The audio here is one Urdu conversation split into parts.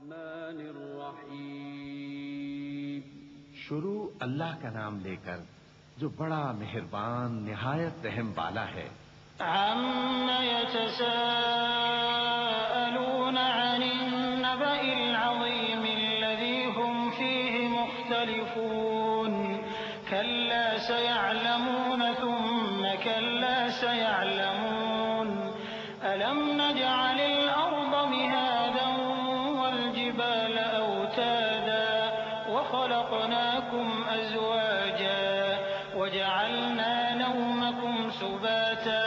الرحمن الرحیم. شروع اللہ کا نام لے کر جو بڑا مہربان نہایت رحم والا ہے. عَمَّ يَتَسَاءَلُونَ عَنِ النَّبَإِ الْعَظِيمِ الَّذِي هُمْ فِيهِ مُخْتَلِفُونَ كَلَّا سَيَعْلَمُونَ ثُمَّ كَلَّا سَيَعْلَمُونَ أَلَمْ نَجْعَلِ الْأَرْضَ مِهَادًا وَالْجِبَالَ أَوْتَادًا وَخَلَقْنَاكُمْ أَزْوَاجًا وَجَعَلْنَا نَوْمَكُمْ سُبَاتًا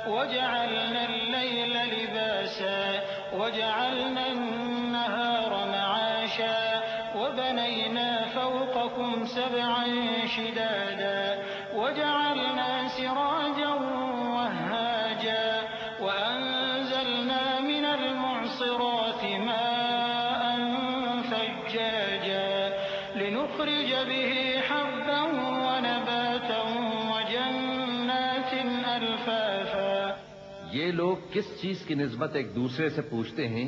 وَجَعَلْنَا اللَّيْلَ لِبَاسًا وَجَعَلْنَا النَّهَارَ مَعَاشًا وَبَنَيْنَا فَوْقَكُمْ سَبْعًا شِدَادًا وَجَعَلْنَا سِرَاجًا وَهَّاجًا وَأَنزَلْنَا مِنَ الْمُعْصِرَاتِ مَاءً ثَجَّاجًا لِنُخْرِجَ بِهِ حَبًّا وَنَبَاتًا وَجَنَّاتٍ أَلْفَافًا. یہ لوگ کس چیز کی نسبت ایک دوسرے سے پوچھتے ہیں؟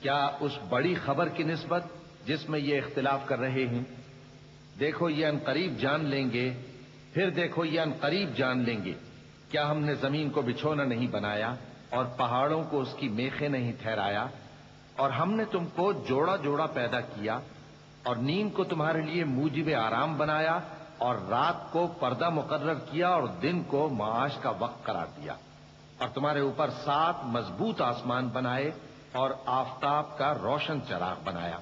کیا اس بڑی خبر کی نسبت جس میں یہ اختلاف کر رہے ہیں؟ دیکھو یہ عنقریب جان لیں گے، پھر دیکھو یہ عنقریب جان لیں گے. کیا ہم نے زمین کو بچھونا نہیں بنایا اور پہاڑوں کو اس کی میخیں نہیں ٹھہرایا؟ اور ہم نے تم کو جوڑا جوڑا پیدا کیا اور نیند کو تمہارے لیے موجب آرام بنایا اور رات کو پردہ مقرر کیا اور دن کو معاش کا وقت قرار دیا اور تمہارے اوپر 7 مضبوط آسمان بنائے اور آفتاب کا روشن چراغ بنایا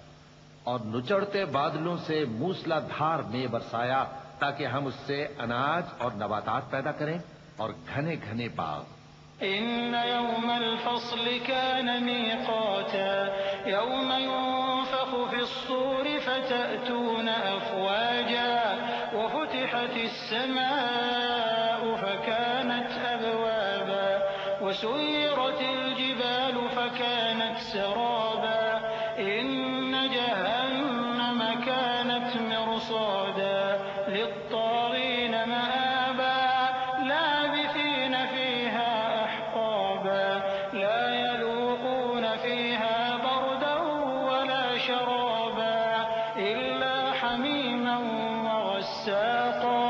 اور نچڑتے بادلوں سے موسلا دھار میں برسایا تاکہ ہم اس سے اناج اور نباتات پیدا کریں اور گھنے گھنے باغ. إن يوم الفصل كان ميقاتا يوم ينفخ في الصور فتأتون أفواجا وفتحت السماء فكانت أبوابا وسيرت الجبال فكانت سرابا إن جهنم كانت مرصادا للطاغين مآبا لابثين فيها أحقابا لا يذوقون فيها بردا ولا شرابا إلا حميما وغساقا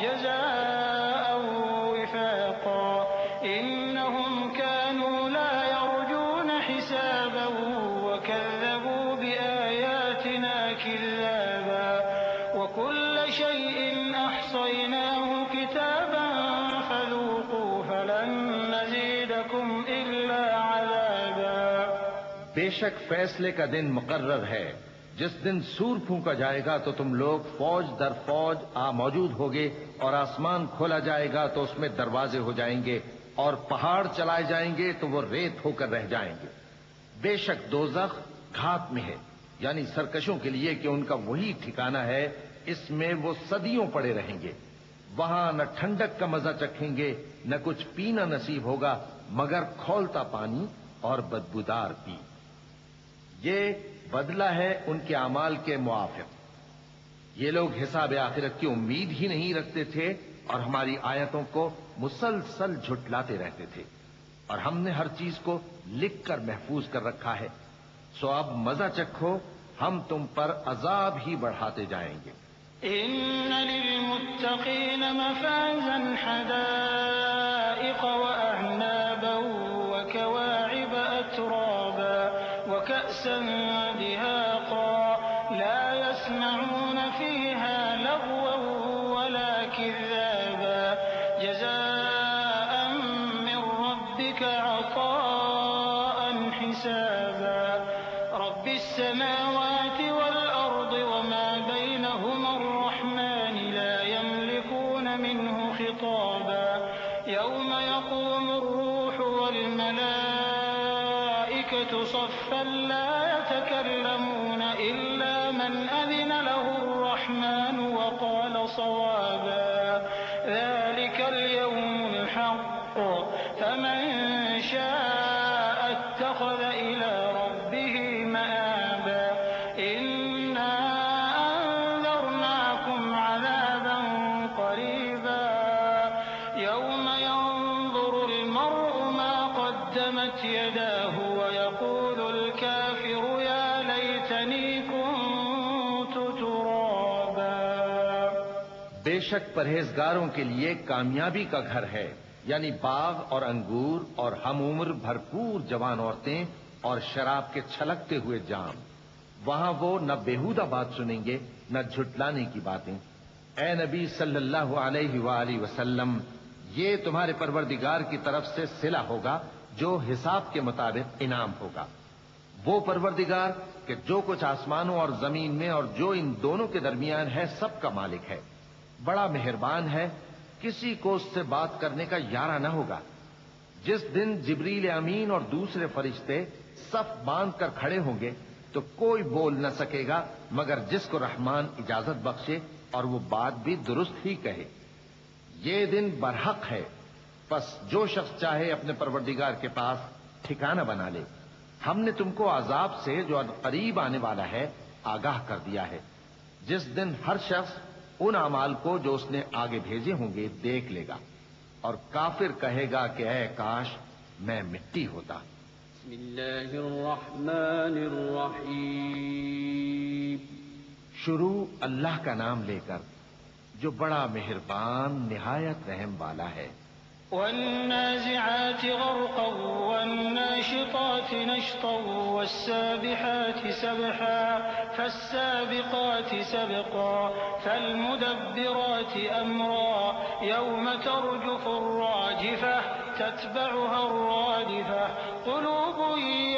جزاء وفاقا إنهم كانوا لا يرجون حسابا وكذبوا بآياتنا كذابا وكل شيء أحصيناه كتابا فذوقوا فلن نزيدكم إلا عذابا. بے شک فیصلے کا دن مقرر ہے. جس دن سور پھونکا جائے گا تو تم لوگ فوج در فوج موجود ہوگے اور آسمان کھولا جائے گا تو اس میں دروازے ہو جائیں گے اور پہاڑ چلائے جائیں گے تو وہ ریت ہو کر رہ جائیں گے. بے شک دوزخ گھات میں ہے، یعنی سرکشوں کے لیے کہ ان کا وہی ٹھکانہ ہے، اس میں وہ صدیوں پڑے رہیں گے. وہاں نہ ٹھنڈک کا مزہ چکھیں گے نہ کچھ پینا نصیب ہوگا مگر کھولتا پانی اور بدبودار پی. یہ بدلہ ہے ان کے اعمال کے موافق. یہ لوگ حساب آخرت کی امید ہی نہیں رکھتے تھے اور ہماری آیتوں کو مسلسل جھٹلاتے رہتے تھے اور ہم نے ہر چیز کو لکھ کر محفوظ کر رکھا ہے. سو اب مزہ چکھو، ہم تم پر عذاب ہی بڑھاتے جائیں گے. إن للمتقين مفازا حدائق وأعنابا وكواعب أترابا وكأسا دهاقا لا يسمعون فيها لغوا ولا كذابا جزاء من ربك عطاء حسابا رب السماوات والأرض وما بينهما الرحمن لا يملكون منه خطابا يوم يقوم الروح والملائكة صفا لا يتكلمون إلا من أذن له الرحمن وقال صوابا ذلك اليوم الحق فمن شاء اتخذ إلى ربه مآبا إنا أنذرناكم عذابا قريبا يوم ينظر المرء ما قدمت يداه ويقول الكافر يا ليتني كنت ترابا. بے شک پرہیزگاروں کے لیے کامیابی کا گھر ہے، یعنی باغ اور انگور اور ہم عمر بھرپور جوان عورتیں اور شراب کے چھلکتے ہوئے جام. وہاں وہ نہ بیہودہ بات سنیں گے نہ جھٹلانے کی باتیں. اے نبی صلی اللہ علیہ وآلہ وسلم، یہ تمہارے پروردگار کی طرف سے صلہ ہوگا جو حساب کے مطابق انعام ہوگا. وہ پروردگار کہ جو کچھ آسمانوں اور زمین میں اور جو ان دونوں کے درمیان ہے سب کا مالک ہے، بڑا مہربان ہے، کسی کو اس سے بات کرنے کا یارہ نہ ہوگا. جس دن جبریل امین اور دوسرے فرشتے صف باندھ کر کھڑے ہوں گے تو کوئی بول نہ سکے گا مگر جس کو رحمان اجازت بخشے اور وہ بات بھی درست ہی کہے. یہ دن برحق ہے، پس جو شخص چاہے اپنے پروردگار کے پاس ٹھکانہ بنا لے. ہم نے تم کو عذاب سے جو قریب آنے والا ہے آگاہ کر دیا ہے، جس دن ہر شخص ان اعمال کو جو اس نے آگے بھیجے ہوں گے دیکھ لے گا، اور کافر کہے گا کہ اے کاش میں مٹی ہوتا. بسم اللہ الرحمن الرحیم. شروع اللہ کا نام لے کر جو بڑا مہربان نہایت رحم والا ہے. والنازعات غرقا والناشطات نشطا والسابحات سبحا فالسابقات سبقا فالمدبرات أمرا يوم ترجف الراجفة تتبعها الرادفة قلوب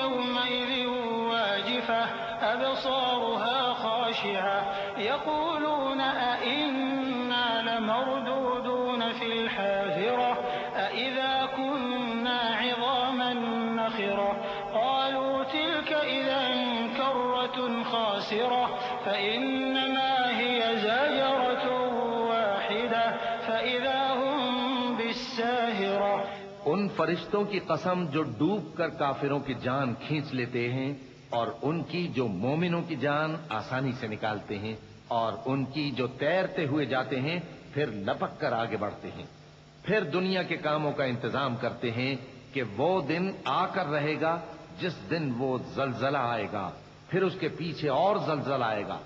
يومئذ واجفة أبصارها خاشعة يقولون أئنا لمردودون في الحافرة أإذا كنا عظاما نخرة قالوا تلك إذا كرة خاسرة فإنما هي زجرة واحدة فإذا هم بالساهرة. ان فرشتوں کی قسم جو ڈوب کر کافروں کی جان کھینچ لیتے ہیں اور ان کی جو مومنوں کی جان آسانی سے نکالتے ہیں اور ان کی جو تیرتے ہوئے جاتے ہیں پھر لپک کر آگے بڑھتے ہیں. پھر دنیا کے کاموں کا انتظام کرتے ہیں کہ وہ دن آ کر رہے گا جس دن وہ زلزلہ آئے گا، پھر اس کے پیچھے اور زلزلہ آئے گا.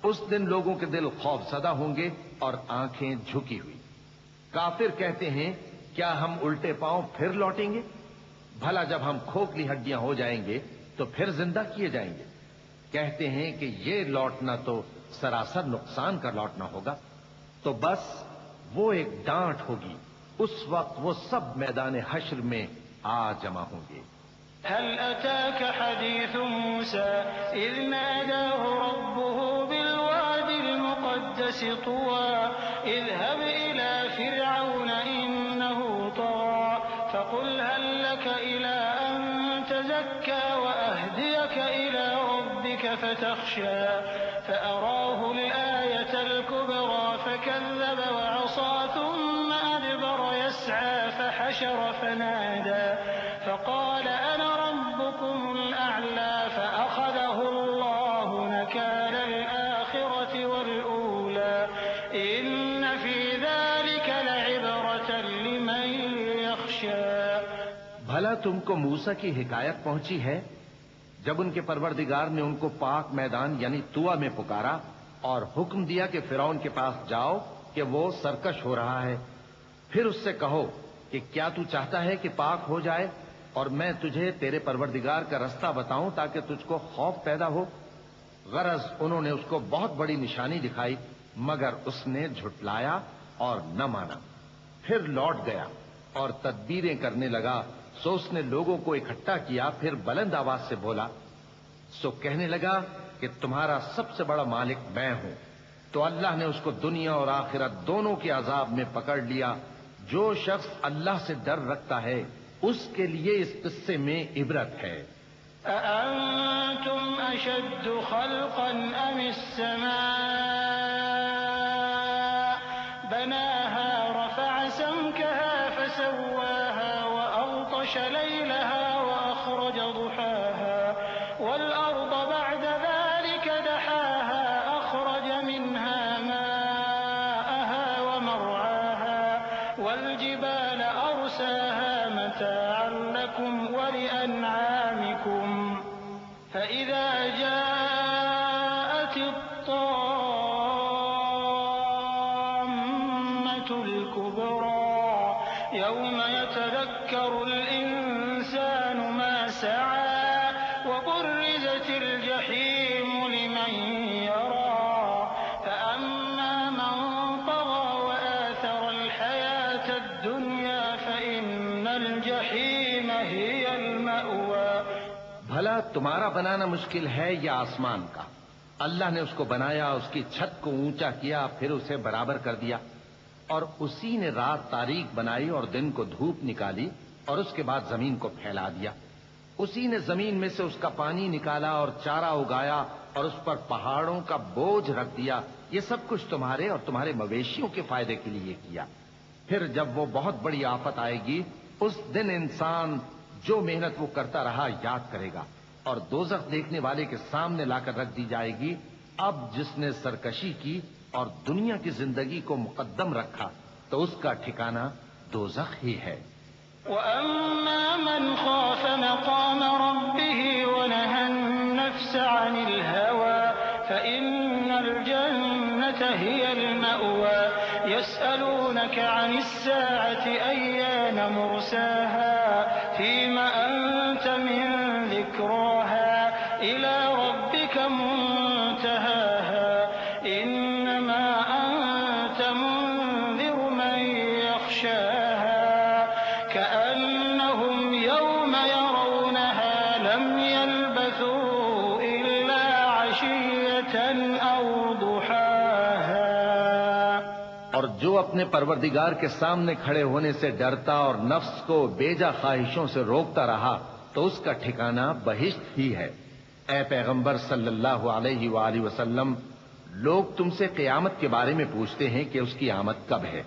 اس دن لوگوں کے دل خوف زدہ ہوں گے اور آنکھیں جھکی ہوئی. کافر کہتے ہیں کیا ہم الٹے پاؤں پھر لوٹیں گے؟ بھلا جب ہم کھوکھلی ہڈیاں ہو جائیں گے تو پھر زندہ کیے جائیں گے. کہتے ہیں کہ یہ لوٹنا تو سراسر نقصان کا لوٹنا ہوگا. تو بس وہ ایک ڈانٹ ہوگی، اس وقت وہ سب میدان حشر میں آ جمع ہوں گے. هل أتاك حديث موسى إذ ناداه ربه بالواد المقدس طوى اذهب إلى فرعون إنه طغى فقل هل لك إلى أن تزكى وأهديك إلى ربك فتخشى فأراه الآية الكبرى فكذب وعصى ثم أدبر يسعى فحشر فنادى فقال أنا ربكم الأعلى فأخذه الله نكال الآخرة والأولى إن في ذلك لعبرة لمن يخشى. بھلا تم کو موسیٰ کی حکایت پہنچی ہے جب ان کے پروردگار نے ان کو پاک میدان یعنی طویٰ میں پکارا اور حکم دیا کہ فرعون کے پاس جاؤ کہ وہ سرکش ہو رہا ہے. پھر اس سے کہو کہ کیا تو چاہتا ہے کہ پاک ہو جائے اور میں تجھے تیرے پروردگار کا رستہ بتاؤں تاکہ تجھ کو خوف پیدا ہو. غرض انہوں نے اس کو بہت بڑی نشانی دکھائی مگر اس نے جھٹلایا اور نہ مانا. پھر لوٹ گیا اور تدبیریں کرنے لگا. سو اس نے لوگوں کو اکٹھا کیا، پھر بلند آواز سے بولا. سو کہنے لگا کہ تمہارا سب سے بڑا مالک میں ہوں. تو اللہ نے اس کو دنیا اور آخرت دونوں کے عذاب میں پکڑ لیا. جو شخص اللہ سے ڈر رکھتا ہے اس کے لیے اس قصے میں عبرت ہے. أأنتم أشد خلقا أم السماء بناها رفع سمكها فسواها وأغطش ليلها وأخرج ضحاها والأرض بعد ذلك دحاها أخرج منها ماءها ومرعاها والجبال أرساها متاعا لكم ولأنعامكم فإذا جاءت وبرزت الجحيم لمن يرى فأما من طغى وآثر الحياة الدنيا فإن الجحيم هي المأوى. بھلا تمہارا بنانا مشکل ہے یا آسمان کا؟ اللہ نے اس کو بنایا، اس کی چھت کو اونچا کیا، پھر اسے برابر کر دیا، اور اسی نے رات تاریک بنائی اور دن کو دھوپ نکالی، اور اس کے بعد زمین کو پھیلا دیا. اسی نے زمین میں سے اس کا پانی نکالا اور چارہ اگایا اور اس پر پہاڑوں کا بوجھ رکھ دیا. یہ سب کچھ تمہارے اور تمہارے مویشیوں کے فائدے کے لیے کیا. پھر جب وہ بہت بڑی آفت آئے گی، اس دن انسان جو محنت وہ کرتا رہا یاد کرے گا، اور دوزخ دیکھنے والے کے سامنے لا کر رکھ دی جائے گی. اب جس نے سرکشی کی اور دنیا کی زندگی کو مقدم رکھا تو اس کا ٹھکانہ دوزخ ہی ہے. وَأَمَّا مَنْ خَافَ مَقَامَ رَبِّهِ وَنَهَى النَّفْسَ عَنِ الْهَوَى فَإِنَّ الْجَنَّةَ هِيَ الْمَأْوَى. يَسْأَلُونَكَ عَنِ السَّاعَةِ أَيَّانَ مُرْسَاهَا فِيمَ أَنْتَ مِنْ ذِكْرَاهَا إِلَى رَبِّكَ مُنْتَهَاهَا إِنَّمَا أَنْتَ مُنْذِرُ مَنْ يَخْشَاهَا كأنهم يوم يرونها لم يلبثوا إلا عشية أو ضحاها. اور جو اپنے پروردگار کے سامنے کھڑے ہونے سے ڈرتا اور نفس کو بیجا خواہشوں سے روکتا رہا تو اس کا ٹھکانہ بہشت ہی ہے. اے پیغمبر صلی اللہ علیہ وآلہ وسلم، لوگ تم سے قیامت کے بارے میں پوچھتے ہیں کہ اس کی آمد کب ہے،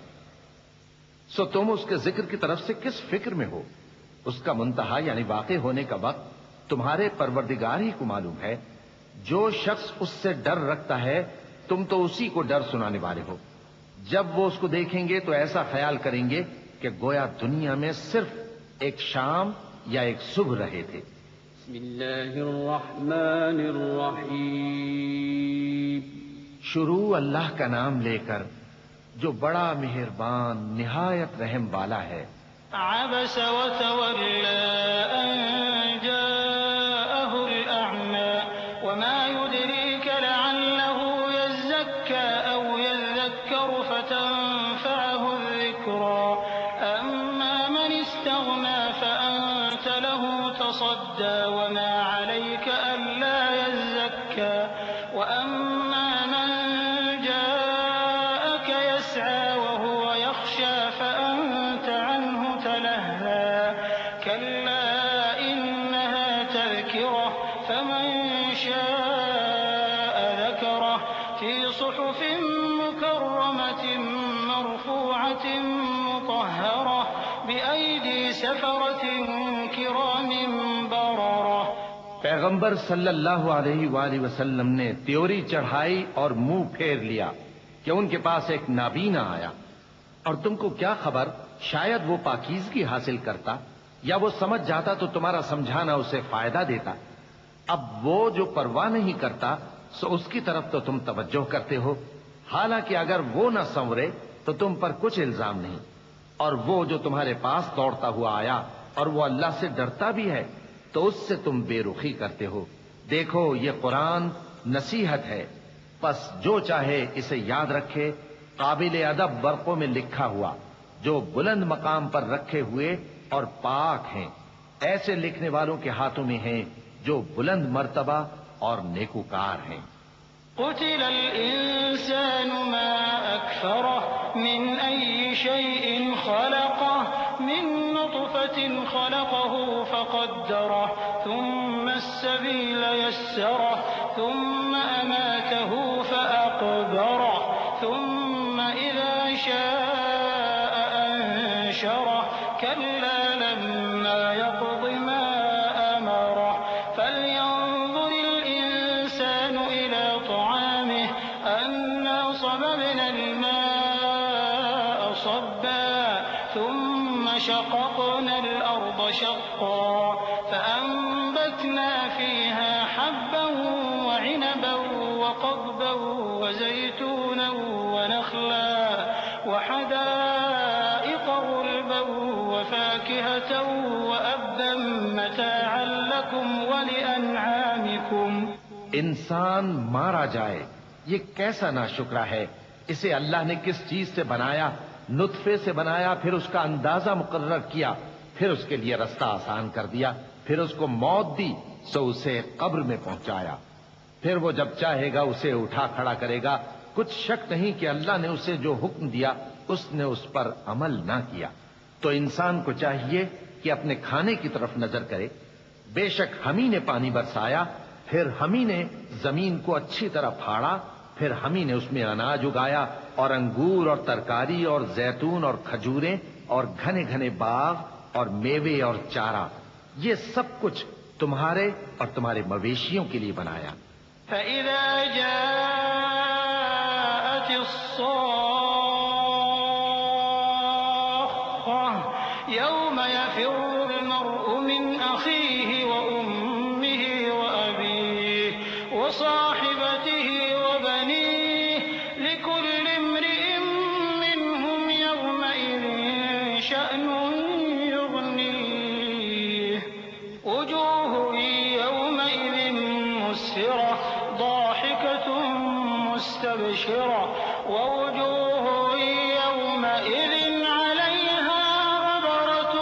سو تم اس کے ذکر کی طرف سے کس فکر میں ہو؟ اس کا منتہا یعنی واقع ہونے کا وقت تمہارے پروردگار ہی کو معلوم ہے. جو شخص اس سے ڈر رکھتا ہے تم تو اسی کو ڈر سنانے والے ہو. جب وہ اس کو دیکھیں گے تو ایسا خیال کریں گے کہ گویا دنیا میں صرف ایک شام یا ایک صبح رہے تھے. بسم اللہ الرحمن الرحیم. شروع اللہ کا نام لے کر جو بڑا مہربان نہایت رحم والا ہے. عبس وتولى أن جاءه الأعمى وما يدريك لعله يزكى أو يذكر فتنفعه الذكرى أما من استغنى فأنت له تصدى وما عليك ألا يزكى وأما من جاءك يسعى وهو يخشى فأنت عنه تلهى كلا إنها تذكرة فمن شاء ذكره في صحف مكرمة مرفوعة مطهرة بأيدي سفرة كرام بررة. پیغمبر صلی اللہ علیہ وآلہ وسلم نے تیوری چڑھائی اور منہ پھیر لیا کہ ان کے پاس ایک نابینا آیا. اور تم کو کیا خبر، شاید وہ پاکیزگی حاصل کرتا یا وہ سمجھ جاتا تو تمہارا سمجھانا اسے فائدہ دیتا. اب وہ جو پرواہ نہیں کرتا سو اس کی طرف تو تم توجہ کرتے ہو، حالانکہ اگر وہ نہ سنورے تو تم پر کچھ الزام نہیں. اور وہ جو تمہارے پاس دوڑتا ہوا آیا اور وہ اللہ سے ڈرتا بھی ہے تو اس سے تم بے رخی کرتے ہو. دیکھو یہ قرآن نصیحت ہے، پس جو چاہے اسے یاد رکھے. قابل ادب برقوں میں لکھا ہوا جو بلند مقام پر رکھے ہوئے اور پاک ہیں، ایسے لکھنے والوں کے ہاتھوں میں ہیں جو بلند مرتبہ اور نیکوکار ہیں. قتل الإنسان ما أكفره من أي شيء خلقه من نطفة خلقه فقدره ثم السبيل يسره ثم أماته فأقبره ثم إذا شاء أنشره كلا لما يقض ما أمره فلينظر الإنسان إلى طعامه أنا صببنا الماء صبا ثم شققنا الأرض شقا فأنبتنا فيها حبا وعنبا وقضبا وزيتونا ونخلا وحدائق غلبا وفاكهة وأبا متاعا لكم ولأنعامكم انسان مارا جائے، یہ کیسا ناشکرا ہے۔ اسے اللہ نے کس چیز سے بنایا؟ نطفے سے بنایا، پھر اس کا اندازہ مقرر کیا، پھر اس کے لیے رستہ آسان کر دیا، پھر اس کو موت دی سو اسے قبر میں پہنچایا، پھر وہ جب چاہے گا اسے اٹھا کھڑا کرے گا۔ کچھ شک نہیں کہ اللہ نے اسے جو حکم دیا اس نے اس پر عمل نہ کیا۔ تو انسان کو چاہیے کہ اپنے کھانے کی طرف نظر کرے۔ بے شک ہم ہی نے پانی برسایا، پھر ہم ہی نے زمین کو اچھی طرح پھاڑا، پھر ہم ہی نے اس میں اناج اگایا اور انگور اور ترکاری اور زیتون اور کھجوریں اور گھنے گھنے باغ اور میوے اور چارہ، یہ سب کچھ تمہارے اور تمہارے مویشیوں کے لیے بنایا۔ فَإِذَا جَاءَتِ الصَّاخَّةُ يَوْمَ يَفِرُّ الْمَرْءُ مِنْ أَخِيهِ وَأُمِّهِ وَأَبِيهِ وَصَاحِبَتِهِ وَبَنِيهِ لِكُلِّ امْرِئٍ مِّنْهُمْ يَوْمَئِذٍ شَأْنٌ يُغْنِيهِ وُجُوهٌ يَوْمَئِذٍ مُّسْفِرَةٌ ضَاحِكَةٌ مُّسْتَبْشِرَةٌ وَوُجُوهٌ يَوْمَئِذٍ عَلَيْهَا غَبَرَةٌ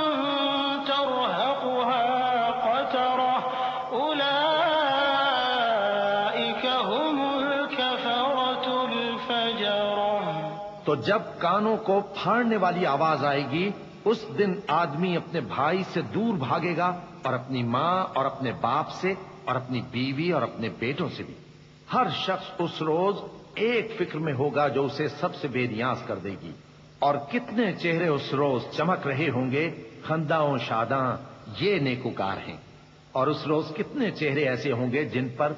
تَرْهَقُهَا قَتَرَةٌ أُولَئِكَ هُمُ الْكَفَرَةُ الْفَجَرَةُ۔ تو جب کانوں کو پھاڑنے والی آواز آئے گی، اس دن آدمی اپنے بھائی سے دور بھاگے گا اور اپنی ماں اور اپنے باپ سے اور اپنی بیوی اور اپنے بیٹوں سے بھی۔ ہر شخص اس روز ایک فکر میں ہوگا جو اسے سب سے بے نیاز کر دے گی۔ اور کتنے چہرے اس روز چمک رہے ہوں گے، خنداں و شاداں، یہ نیکوکار ہیں۔ اور اس روز کتنے چہرے ایسے ہوں گے جن پر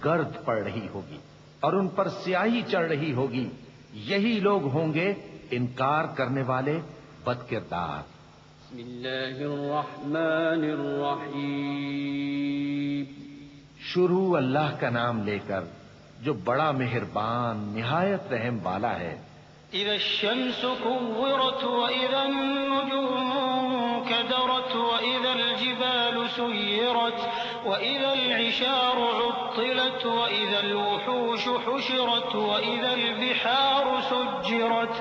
گرد پڑ رہی ہوگی اور ان پر سیاہی چڑھ رہی ہوگی، یہی لوگ ہوں گے انکار کرنے والے بد کردار۔ بسم اللہ الرحمن الرحیم۔ شروع اللہ کا نام لے کر جو بڑا مہربان نہایت رحم والا ہے۔ إِذَا الشَّمْسُ كُوِّرَتْ وَإِذَا النُّجُومُ كَدَرَتْ وَإِذَا الْجِبَالُ سُيِّرَتْ وَإِذَا الْعِشَارُ عُطِّلَتْ وَإِذَا الْوُحُوشُ حُشِرَتْ وَإِذَا الْبِحَارُ سُجِّرَتْ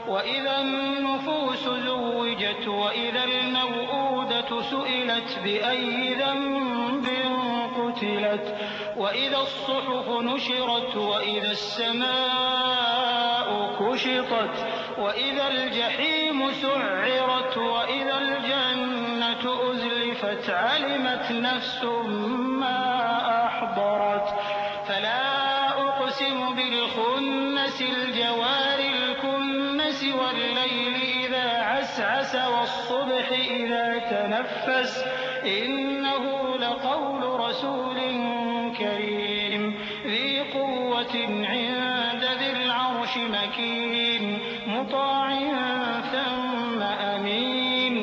وَإِذَا النُّفُوسُ زُوِّجَتْ وَإِذَا الْمَوْءُودَةُ سُئِلَتْ بِأَيِّ ذَنبٍ قُتِلَتْ وَإِذَا الصُّحُفُ نُشِرَتْ وَإِذَا السَّمَاءُ كُشِطَتْ وَإِذَا الْجَحِيمُ سُعِّرَتْ وَإِذَا الْجَنَّةُ أُزْلِفَتْ عَلِمَتْ نَفْسٌ مَّا أَحْضَرَتْ فَلَا أُقْسِمُ بِالْخُنَّسِ الْجَوَارِ الْكُنَّسِ وَاللَّيْلِ إِذَا عَسْعَسَ وَالصُّبْحِ إِذَا تَنَفَّسَ إِنَّهُ لَقَوْلُ رَسُولٍ كَرِيمٍ ذِي قُوَّةٍ عِندَ ذِي الْعَرْشِ مَكِينٍ مُّطَاعٍ ثَمَّ أَمِينٍ۔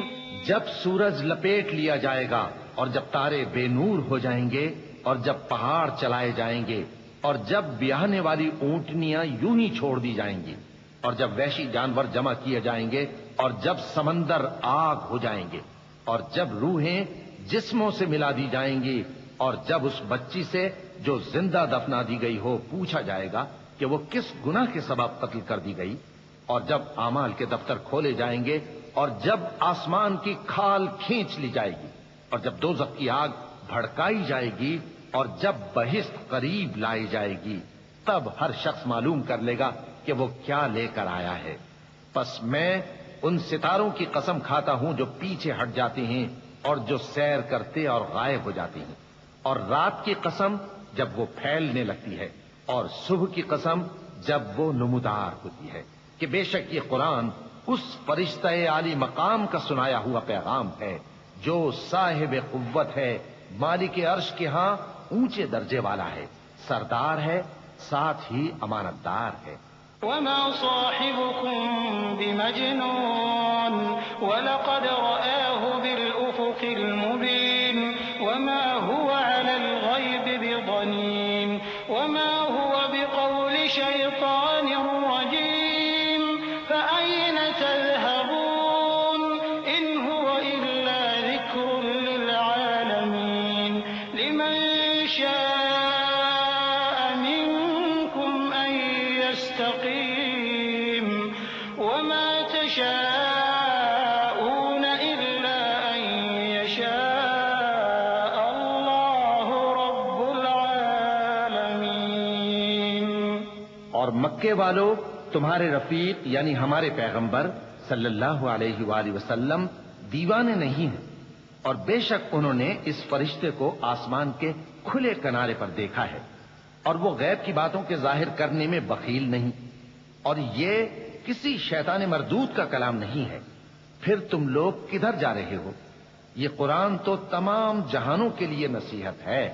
جب سورج لپیٹ لیا جائے گا اور جب تارے بے نور ہو جائیں گے اور جب پہاڑ چلائے جائیں گے اور جب بیاہنے والی اونٹنیاں یوں ہی چھوڑ دی جائیں گی اور جب وحشی جانور جمع کیے جائیں گے اور جب سمندر آگ ہو جائیں گے اور جب روحیں جسموں سے ملا دی جائیں گی اور جب اس بچی سے جو زندہ دفنا دی گئی ہو پوچھا جائے گا کہ وہ کس گناہ کے سبب قتل کر دی گئی، اور جب اعمال کے دفتر کھولے جائیں گے اور جب آسمان کی کھال کھینچ لی جائے گی اور جب دوزخ کی آگ بھڑکائی جائے گی اور جب بہشت قریب لائی جائے گی، تب ہر شخص معلوم کر لے گا کہ وہ کیا لے کر آیا ہے۔ پس میں ان ستاروں کی قسم کھاتا ہوں جو پیچھے ہٹ جاتے ہیں اور جو سیر کرتے اور غائب ہو جاتے ہیں، اور رات کی قسم جب وہ پھیلنے لگتی ہے، اور صبح کی قسم جب وہ نمودار ہوتی ہے، کہ بے شک یہ قرآن اس فرشتہ عالی مقام کا سنایا ہوا پیغام ہے جو صاحب قوت ہے، مالک عرش کے ہاں اونچے درجے والا ہے، سردار ہے، ساتھ ہی امانتدار ہے۔ وما صاحبكم بمجنون ولقد رآه بالأفق المبين وما هو على الغيب بضنين وما هو بقول شيطان رجيم فأين تذهبون إن هو إلا ذكر للعالمين لمن شاء يستقيم وما تشاءون إلا أن يشاء الله رب العالمين۔ اور مکے والو، تمہارے رفیق یعنی ہمارے پیغمبر صلی اللہ علیہ وآلہ وسلم دیوانے نہیں ہیں، اور بے شک انہوں نے اس فرشتے کو آسمان کے کھلے کنارے پر دیکھا ہے، اور وہ غیب کی باتوں کے ظاہر کرنے میں بخیل نہیں، اور یہ کسی شیطان مردود کا کلام نہیں ہے۔ پھر تم لوگ کدھر جا رہے ہو؟ یہ قرآن تو تمام جہانوں کے لیے نصیحت ہے،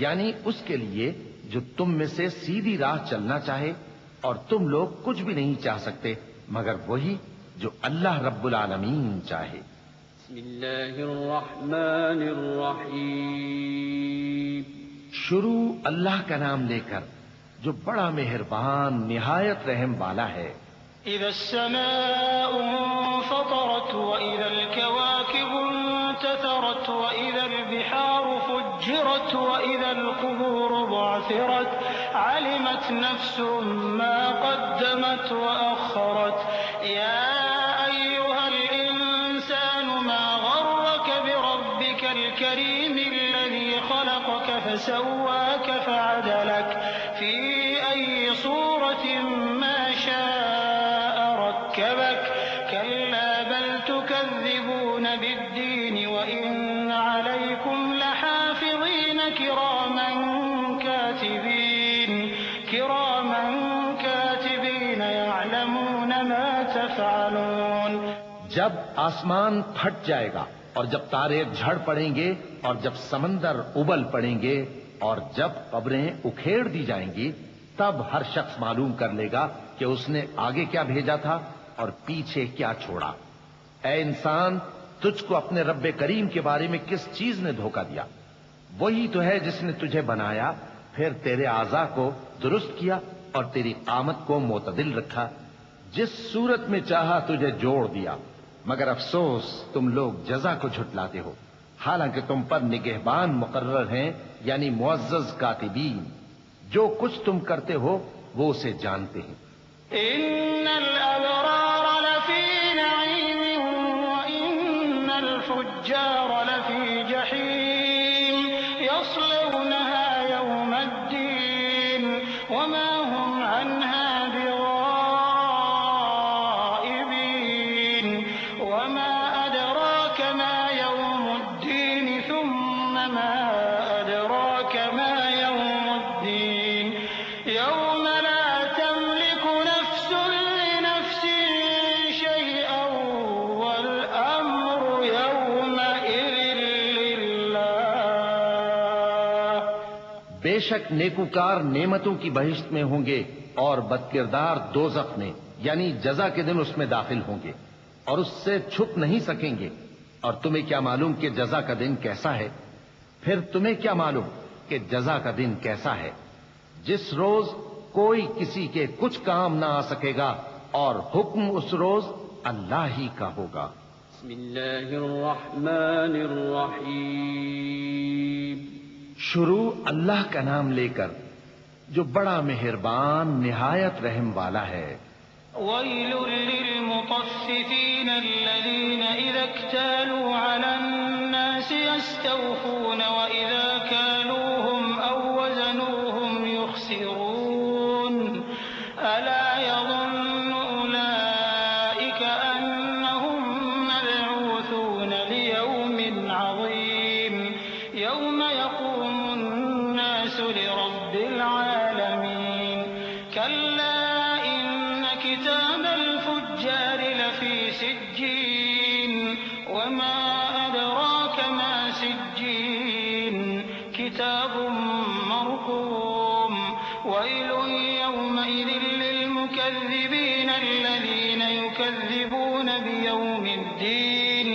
یعنی اس کے لیے جو تم میں سے سیدھی راہ چلنا چاہے، اور تم لوگ کچھ بھی نہیں چاہ سکتے مگر وہی جو اللہ رب العالمین چاہے۔ بسم اللہ الرحمن الرحیم۔ شروع اللہ کا نام لے کر جو بڑا مہربان نہایت رحم والا ہے۔ اذا السماء انفطرت واذا الكواكب انتثرت واذا البحار فجرت واذا القبور بعثرت علمت نفس ما قدمت واخرت يا ايها الانسان ما غرك بربك الكريم الذي خلقك فسواك فعدلك في اي صورة ما شاء ركبك كلا بل تكذبون بالدين وإن عليكم لحافظين كراما كاتبين يعلمون ما تفعلون۔ جب آسمان پھٹ جائے گا، اور جب تارے جھڑ پڑیں گے، اور جب سمندر ابل پڑیں گے، اور جب قبریں اکھیڑ دی جائیں گی، تب ہر شخص معلوم کر لے گا کہ اس نے آگے کیا بھیجا تھا اور پیچھے کیا چھوڑا۔ اے انسان، تجھ کو اپنے رب کریم کے بارے میں کس چیز نے دھوکہ دیا؟ وہی تو ہے جس نے تجھے بنایا، پھر تیرے اعضاء کو درست کیا اور تیری قامت کو معتدل رکھا، جس صورت میں چاہا تجھے جوڑ دیا، مگر افسوس تم لوگ جزا کو جھٹلاتے ہو، حالانکہ تم پر نگہبان مقرر ہیں، یعنی معزز کاتبین، جو کچھ تم کرتے ہو وہ اسے جانتے ہیں۔ ان الابرار لفی نعیم وان الفجار لفی جحیم یصلونها یوم الدین وما هم عنها بغائبین وما ادراک ما یوم الدین ثم ما ادراک ما یوم الدین یوم لا تملك نفس لنفس شيئا والأمر يومئذ لله۔ بے شک نیکوکار نعمتوں کی بہشت میں ہوں گے، اور بدکردار دوزخ میں، یعنی جزا کے دن اس میں داخل ہوں گے، اور اس سے چھپ نہیں سکیں گے۔ اور تمہیں کیا معلوم کہ جزا کا دن کیسا ہے؟ پھر تمہیں کیا معلوم کہ جزا کا دن کیسا ہے؟ جس روز کوئی کسی کے کچھ کام نہ آ سکے گا، اور حکم اس روز اللہ ہی کا ہوگا۔ بسم اللہ الرحمن الرحیم۔ شروع اللہ کا نام لے کر جو بڑا مہربان نہایت رحم والا ہے۔ ويل للمطففين الذين إذا اكتالوا على الناس يستوفون وإذا كالوهم أو وزنوهم يخسرون ألا يظن أولئك أنهم مبعوثون ليوم عظيم يوم يقوم الناس لرب العالمين كلا كتاب الفجار لفي سجين وما أدراك ما سجين كتاب مرقوم ويل يومئذ للمكذبين الذين يكذبون بيوم الدين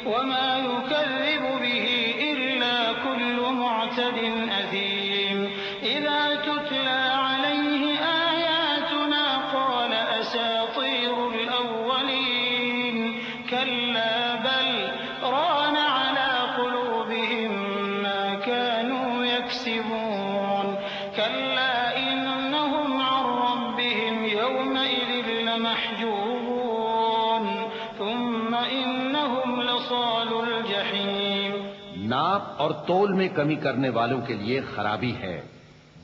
وما يكذب به إلا كل معتد أثيم إذا تتلى عليه آياتنا قال أساطير الأولين كلا بل ران على قلوبهم ما كانوا يكسبون كلا إنهم عن ربهم ناپ اور تول میں کمی کرنے والوں کے لیے خرابی ہے،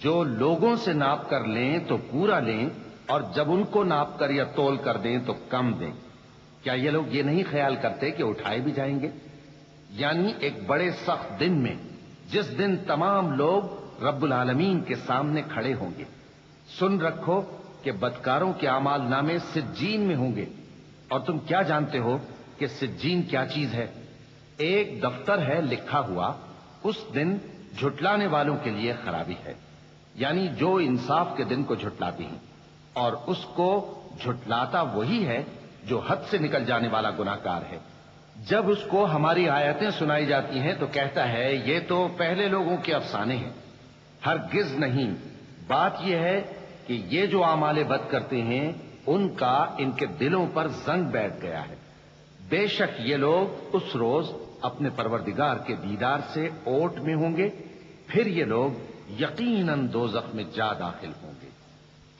جو لوگوں سے ناپ کر لیں تو پورا لیں، اور جب ان کو ناپ کر یا تول کر دیں تو کم دیں۔ کیا یہ لوگ یہ نہیں خیال کرتے کہ اٹھائے بھی جائیں گے؟ یعنی ایک بڑے سخت دن میں، جس دن تمام لوگ رب العالمین کے سامنے کھڑے ہوں گے۔ سن رکھو کہ بدکاروں کے اعمال نامے سجین میں ہوں گے، اور تم کیا جانتے ہو کہ سجین کیا چیز ہے؟ ایک دفتر ہے لکھا ہوا، اس دن جھٹلانے والوں کے لیے خرابی ہے، یعنی جو انصاف کے دن کو جھٹلاتی ہیں، اور اس کو جھٹلاتا وہی ہے جو حد سے نکل جانے والا گناہگار ہے۔ جب اس کو ہماری آیتیں سنائی جاتی ہیں تو کہتا ہے یہ تو پہلے لوگوں کے افسانے ہیں۔ ہرگز نہیں، بات یہ ہے کہ یہ جو اعمال بد کرتے ہیں ان کا ان کے دلوں پر زنگ بیٹھ گیا ہے۔ بے شک یہ لوگ اس روز اپنے پروردگار کے دیدار سے اوٹ میں ہوں گے، پھر یہ لوگ یقیناً دوزخ میں جا داخل ہوں گے۔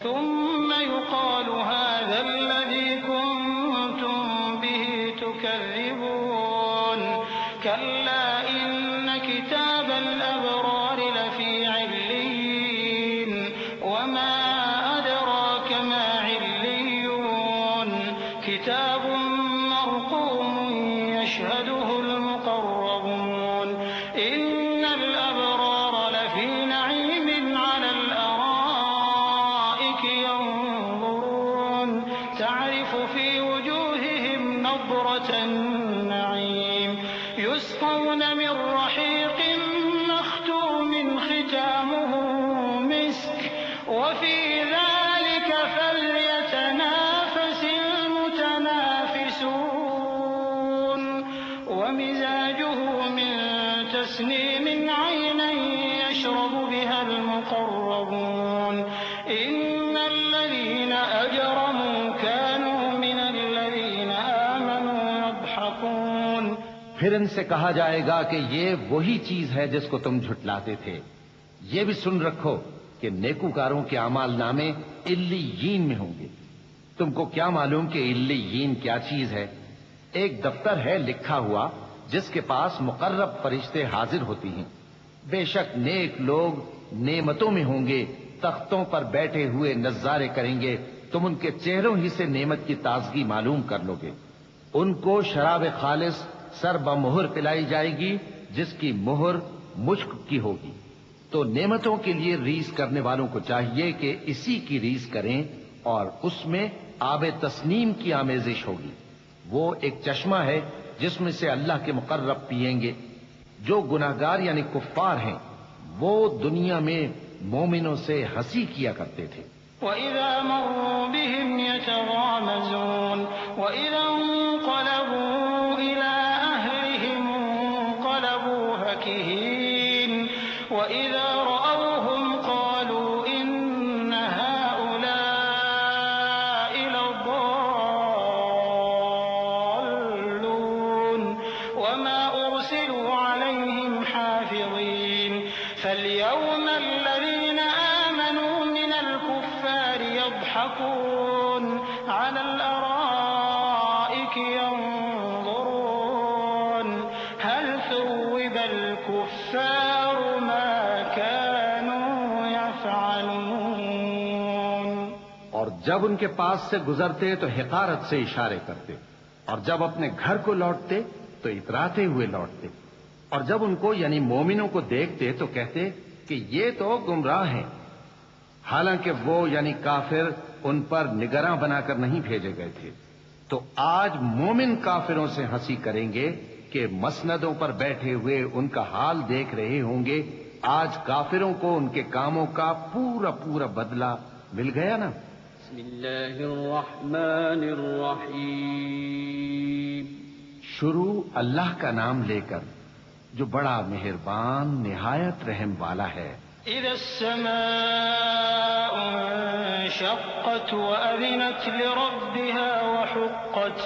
ثم يقال هذا الذي كنتم به تكذبون كلا إن كتاب الأبرار لفي عليين وما أدراك ما عليون كتاب مرقوم يشهده المقربون إن الأبرار لفي نعيم على الأرائك ينظرون تعرف في وجوههم نضرة النعيم يسقون من رحيق مختوم ختامه مسك وفي ذلك فليتنافس المتنافسون ومزاجه من تسنيم عينا يشرب بها المقربون إن الذين أجرموا كانوا من الذين آمنوا يضحكون۔ پھر ان سے کہا جائے گا کہ یہ وہی چیز ہے جس کو تم جھٹلاتے تھے۔ یہ بھی سن رکھو کہ نیکوکاروں کے اعمال نامے علیین میں ہوں گے۔ تم کو کیا معلوم کہ علیین کیا چیز ہے؟ ایک دفتر ہے لکھا ہوا جس کے پاس مقرب فرشتے حاضر ہوتی ہیں۔ بے شک نیک لوگ نعمتوں میں ہوں گے، تختوں پر بیٹھے ہوئے نظارے کریں گے، تم ان کے چہروں ہی سے نعمت کی تازگی معلوم کر لو گے۔ ان کو شراب خالص سر بمہر پلائی جائے گی جس کی مہر مشک کی ہوگی۔ تو نعمتوں کے لیے ریس کرنے والوں کو چاہیے کہ اسی کی ریس کریں، اور اس میں آب تسنیم کی آمیزش ہوگی۔ وہ ایک چشمہ ہے جس میں سے اللہ کے مقرب پیئیں گے۔ جو گناہگار یعنی کفار ہیں وہ دنیا میں مومنوں سے ہنسی کیا کرتے تھے۔ وَإِذَا مَرُّوا بِهِمْ يَتَغَامَزُونَ وَإِذَا انقَلَبُوا إِلَىٰ أَهْلِهِمْ انقَلَبُوا فَكِهِينَ وَإِذَا رَأَوْهُمْ قَالُوا إِنَّ هَٰؤُلَاءِ لَضَالُّونَ وَمَا أُرْسِلُوا عَلَيْهِمْ حَافِظِينَ فَالْيَوْمَ الَّذِينَ آمَنُوا مِنَ الْكُفَّارِ يَضْحَكُونَ عَلَى الْأَرَائِكِ يَنظُرُونَ هَلْ ثُوِّبَ الْكُفَّارُ مَا كَانُوا يَفْعَلُونَ۔ اور جب ان کے پاس سے گزرتے تو حقارت سے اشارے کرتے، اور جب اپنے گھر کو لوٹتے تو اتراتے ہوئے لوٹتے، اور جب ان کو یعنی مومنوں کو دیکھتے تو کہتے کہ یہ تو گمراہ ہیں، حالانکہ وہ یعنی کافر ان پر نگراں بنا کر نہیں بھیجے گئے تھے۔ تو آج مومن کافروں سے ہنسی کریں گے کہ مسندوں پر بیٹھے ہوئے ان کا حال دیکھ رہے ہوں گے۔ آج کافروں کو ان کے کاموں کا پورا پورا بدلہ مل گیا نا۔ بسم اللہ الرحمن الرحیم۔ شروع اللہ کا نام لے کر جو بڑا مہربان نہایت رحم والا ہے۔ إذا السماء انشقت وأذنت لربها وحقت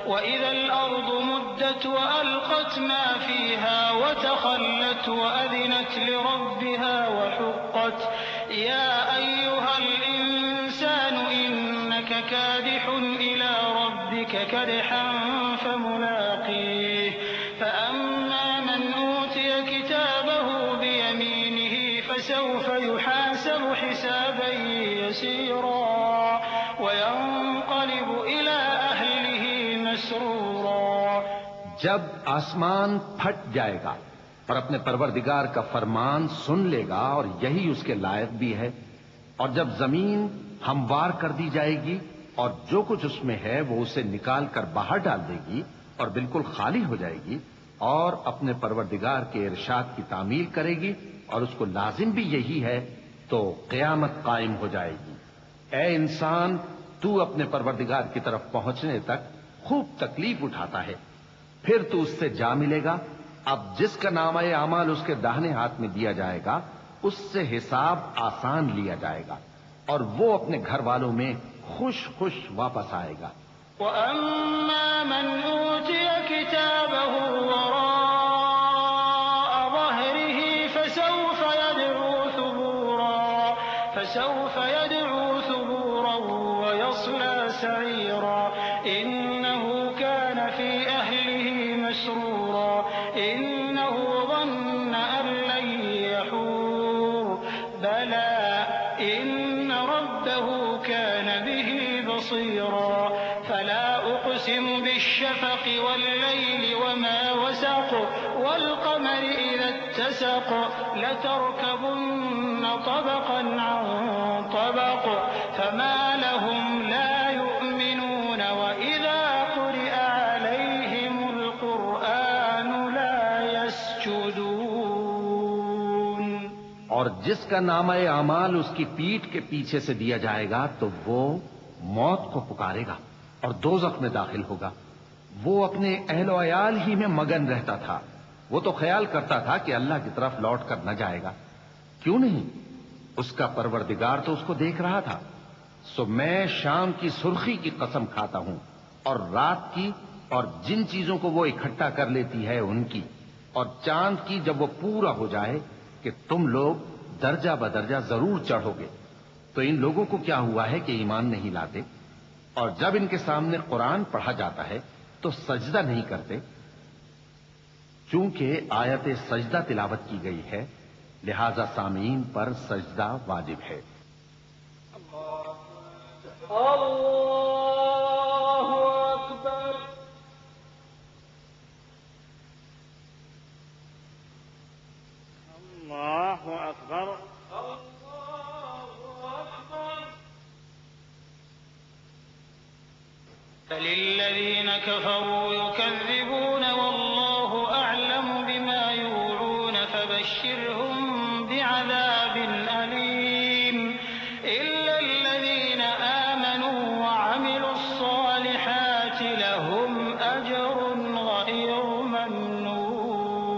وإذا الأرض مدت وألقت ما فيها وتخلت وأذنت لربها وحقت يا أيها الإنسان إنك كادح إلى ربك كدحا فملاقيه فأما من أوتي كتابه يحاسب حسابا يسيرا وينقلب إلى أهله مسرورا. جب آسمان پھٹ جائے گا اور اپنے پروردگار کا فرمان سن لے گا اور یہی اس کے لائق بھی ہے، اور جب زمین ہموار کر دی جائے گی اور جو کچھ اس میں ہے وہ اسے نکال کر باہر ڈال دے گی اور بالکل خالی ہو جائے گی اور اپنے پروردگار کے ارشاد کی تعمیل کرے گی اور اس کو لازم بھی یہی ہے، تو قیامت قائم ہو جائے گی. اے انسان، تو اپنے پروردگار کی طرف پہنچنے تک خوب تکلیف اٹھاتا ہے، پھر تو اس سے جا ملے گا. اب جس کا نامہ اعمال اس کے داہنے ہاتھ میں دیا جائے گا اس سے حساب آسان لیا جائے گا اور وہ اپنے گھر والوں میں خوش خوش واپس آئے گا. وَأَمَّا مَنْ أُوتِيَ كِتَابَهُ وَرَاءَ ظَهْرِهِ فَسَوْفَ يَدْعُو ثُبُورًا وَيَصْلَى سَعِيرًا. إِنَّهُ كَانَ فِي أَهْلِهِ مَسْرُورًا. إِنَّهُ ظَنَّ أَن لَّن يَحُورَ. بَلَىٰ إِنَّ رَبَّهُ كَانَ بِهِ بَصِيرًا. فَلَا أُقْسِمُ بِالشَّفَقِ وَاللَّيْلِ وَمَا وَسَقَ وَالْقَمَرِ إِذَا اتَّسَقَ. لَتَرْكَبُنَّ طَبَقًا عَن طَبَقٍ فَمَا لَهُمْ لَا يُؤْمِنُونَ وَإِذَا قُرِئَ عَلَيْهِمُ الْقُرْآنُ لَا يَسْجُدُونَ. اور جس کا نامہ اعمال اس کی پیٹھ کے پیچھے سے دیا جائے گا تو وہ موت کو پکارے گا اور دوزخ میں داخل ہوگا. وہ اپنے اہل و عیال ہی میں مگن رہتا تھا. وہ تو خیال کرتا تھا کہ اللہ کی طرف لوٹ کر نہ جائے گا. کیوں نہیں؟ اس کا پروردگار تو اس کو دیکھ رہا تھا. سو میں شام کی سرخی کی قسم کھاتا ہوں اور رات کی اور جن چیزوں کو وہ اکٹھا کر لیتی ہے ان کی، اور چاند کی جب وہ پورا ہو جائے کہ تم لوگ درجہ بدرجہ ضرور چڑھو گے. تو ان لوگوں کو کیا ہوا ہے کہ ایمان نہیں لاتے، اور جب ان کے سامنے قرآن پڑھا جاتا ہے تو سجدہ نہیں کرتے. چونکہ آیت سجدہ تلاوت کی گئی ہے لہذا سامعین پر سجدہ واجب ہے. اللہ اکبر. اللہ اکبر. بل الذين كفروا يكذبون والله أعلم بما يوعون فبشرهم بعذاب أليم. إلا الذين آمنوا وعملوا الصالحات لهم أجر غير ممنون.